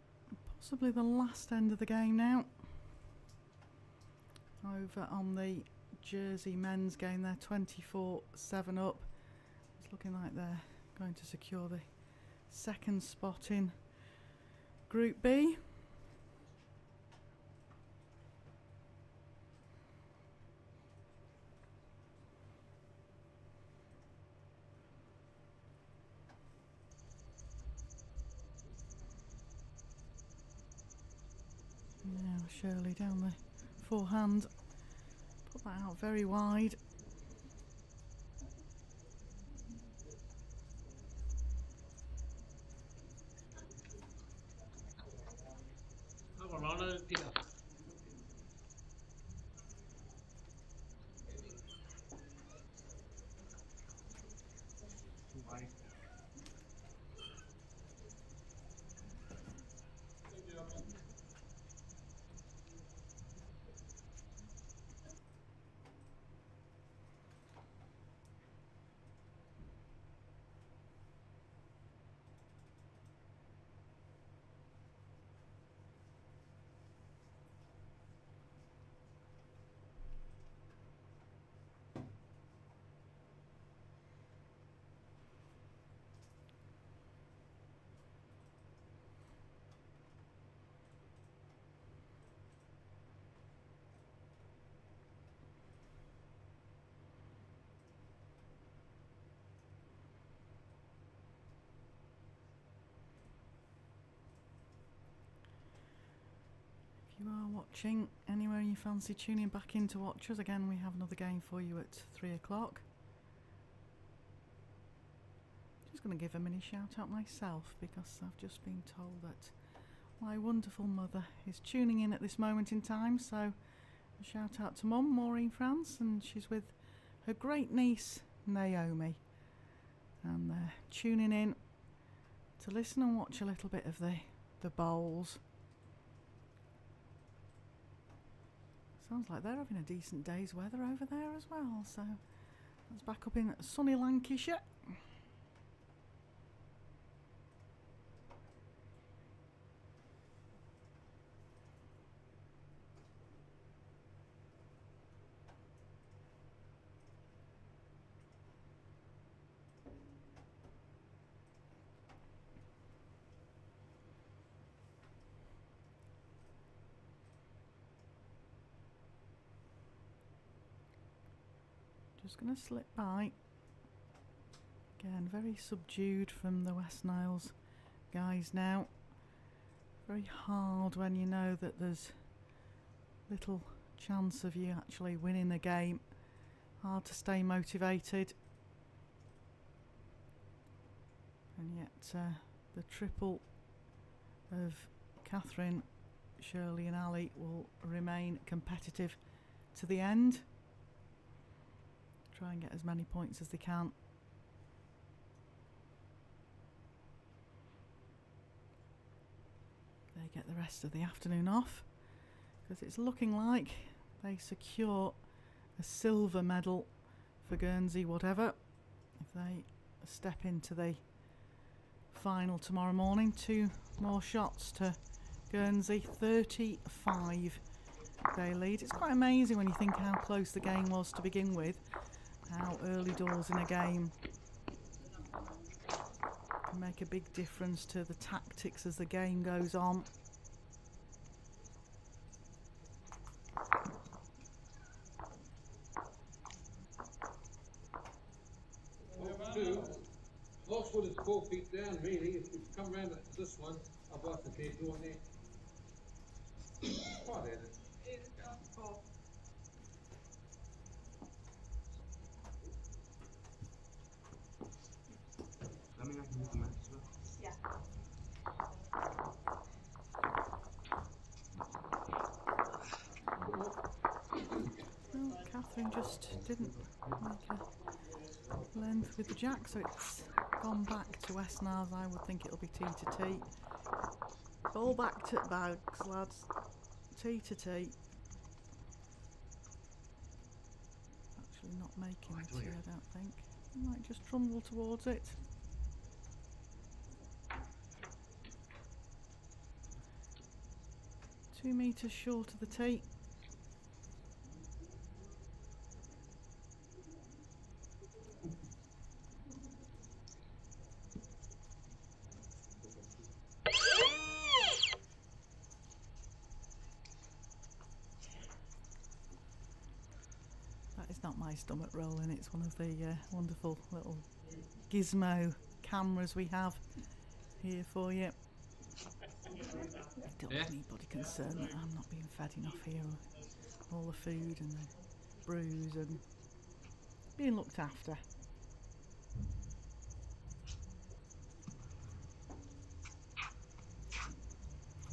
possibly the last end of the game now. Over on the Jersey men's game, they're 24-7 up. It's looking like they're going to secure the second spot in Group B. Now Shirley down the forehand, put that out very wide. Have a run at it, Peter. Too wide. you are watching anywhere you fancy tuning back in to watch us, again we have another game for you at 3 o'clock. Just going to give a mini shout out myself because I've just been told that my wonderful mother is tuning in at this moment in time, so a shout out to Mum, Maureen France, and she's with her great niece Naomi, and they're tuning in to listen and watch a little bit of the bowls. Sounds like they're having a decent day's weather over there as well, so that's back up in sunny Lancashire. Just going to slip by. Again, very subdued from the West Niles guys now. Very hard when you know that there's little chance of you actually winning the game. Hard to stay motivated. And yet the triple of Catherine, Shirley and Ali will remain competitive to the end. Try and get as many points as they can. They get the rest of the afternoon off because it's looking like they secure a silver medal for Guernsey, whatever, if they step into the final tomorrow morning. 2 more shots to Guernsey, 35 they lead. It's quite amazing when you think how close the game was to begin with. How early doors in a game can make a big difference to the tactics as the game goes on. Lockswood is 4 feet down, really. If you come round this one, I've got the bed door there. Quite at it. Let me know if you move the match as well. Yeah. Well, Catherine just didn't make a length with the jack, so it's gone back to West Niles. I would think it'll be T to T. Ball back to bags, lads. T to T. Actually not making the T, I don't think. He might just trundle towards it. Two metres short of the tee. That is not my stomach rolling, it's one of the wonderful little gizmo cameras we have here for you. Don't want anybody concerned that I'm not being fed enough here. All the food and the brews and being looked after.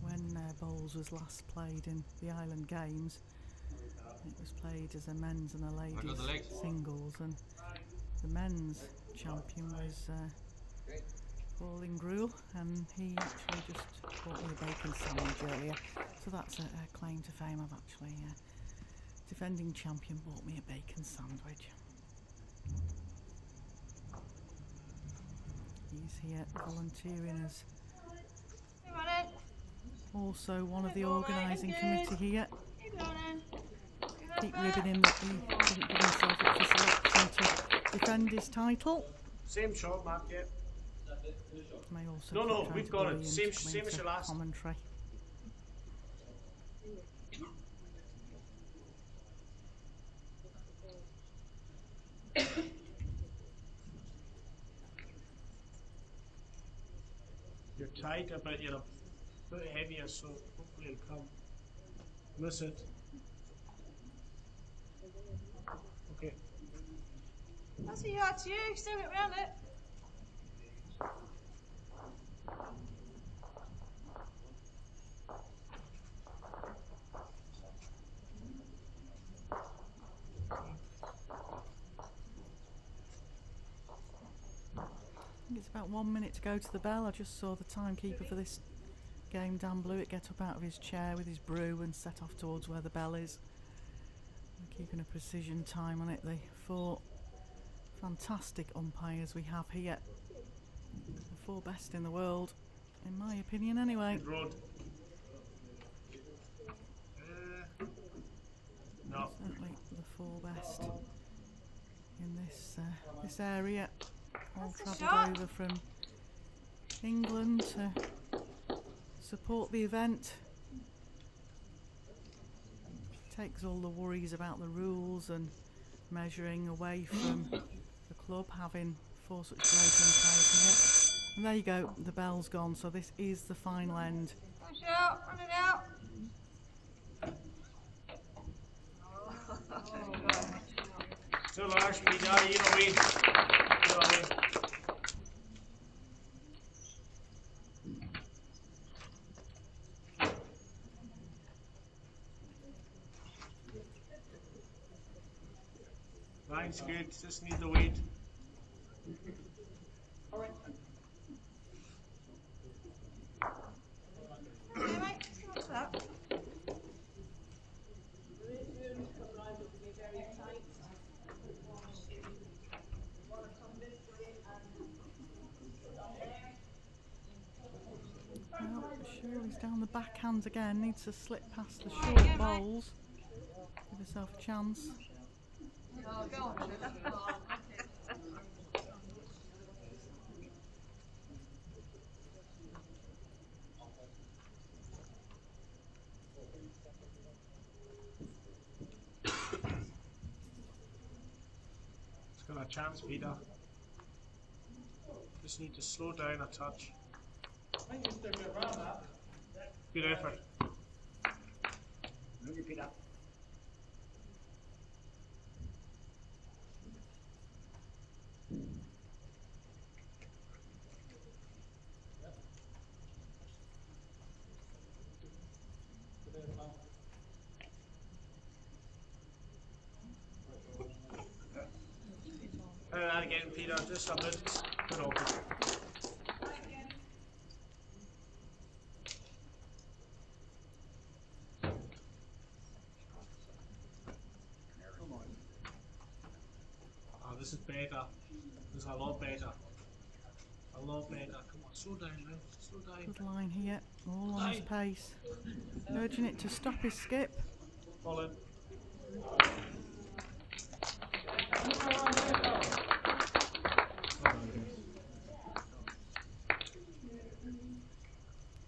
When bowls was last played in the Island Games, it was played as a men's and a ladies singles, and the men's champion was Paul Ingrule, and he actually just bought me a bacon sandwich earlier, so that's a claim to fame. I've actually defending champion bought me a bacon sandwich. He's here volunteering as also one of the organising committee here. Keep ribbing him that he didn't put himself up for selection to defend his title. Same shot, Mark, yeah. May also No, we've got it. Same as your last. Commentary. You're tight, but you're a bit heavier, so hopefully it'll come. Miss it. Okay. That's a yard to you, still get round it. I think it's about 1 minute to go to the bell. I just saw the timekeeper for this game, Dan Blewett, get up out of his chair with his brew and set off towards where the bell is. They're keeping a precision time on it. The 4 fantastic umpires we have here. The 4 best in the world, in my opinion anyway. Road. No. Certainly the 4 best in this area. All travelled over from England to support the event. Takes all the worries about the rules and measuring away from the club, having 4 such great umpires here. And there you go, the bell's gone, so this is the final end. Push out, run it out. Too large, Peter, you know what I mean? You know what I mean? Line's good, just need the weight. Okay, mate, what's that? Well, Shirley's down the backhand again, needs to slip past the short bowls. Give herself a chance. Oh, go on, sugar. It's got a chance, Peter. Just need to slow down a touch. I think you still get around that. Good effort. Move your feet up. Try that again, Peter. Just a bit. Good open. Oh, this is better. This is a lot better. A lot better. Come on, slow down now. Slow down. Good line here, all on his pace. Urging it to stop his skip. Fall in.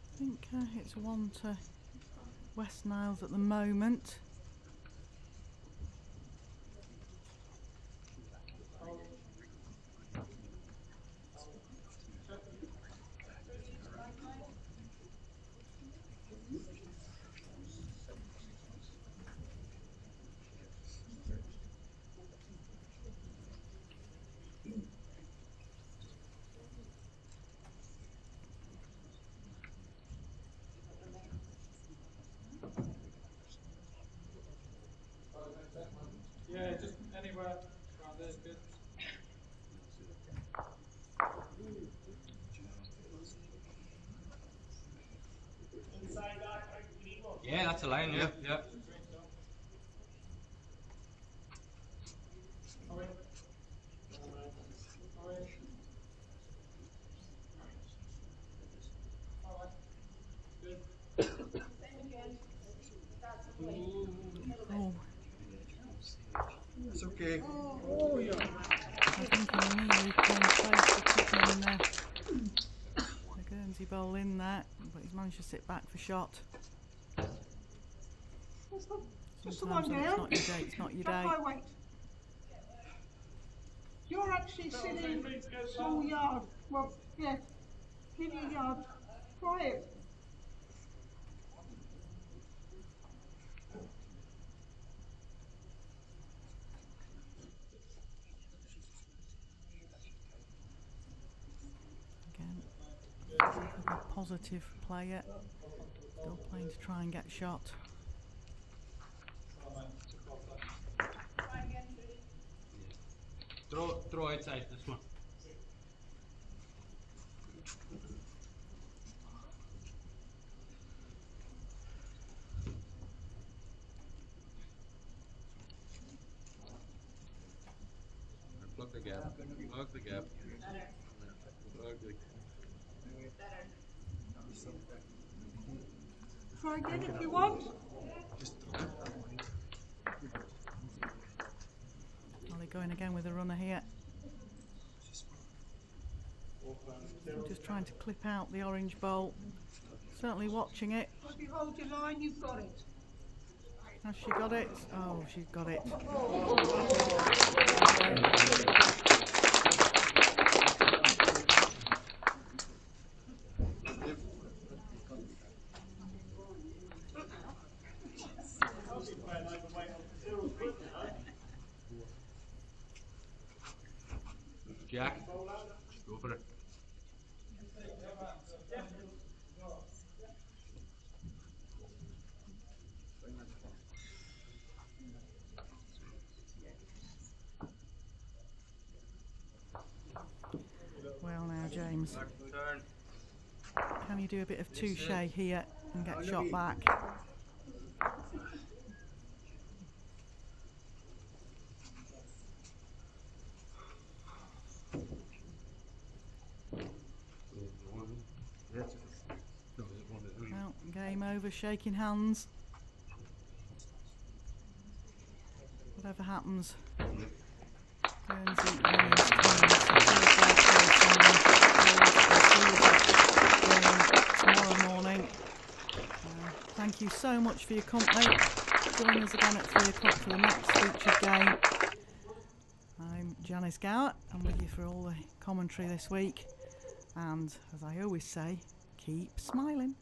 I think it's 1 to West Niles at the moment. Yeah, just anywhere around there is good. Yeah, that's a line, yeah, yeah. Oh, It's okay. I think he nearly came close to putting the Guernsey bowl in there, but he's managed to sit back for shot. Just the one Sometimes down. it's not your day, it's not your Jack day. high weight. You're actually sitting small yard. Well, yeah, linear yard. Quiet. a positive player. Still playing to try and get shot. Throw outside this one. Plug the gap. Plug the gap. Plug the Try again if you want. Are they going again with a runner here? Just trying to clip out the orange bowl. Certainly watching it. If you hold your line, you've got it. Has she got it? Oh, she's got it. Jack, go for it. Well now, James, can you do a bit of touche here and get shot back? Well, game over, shaking hands. Whatever happens, Guernsey women's team tomorrow morning. Thank you so much for your company. Join us again at 3 o'clock for the next featured game. I'm Janice Gower. I'm with you for all the commentary this week. And as I always say, keep smiling.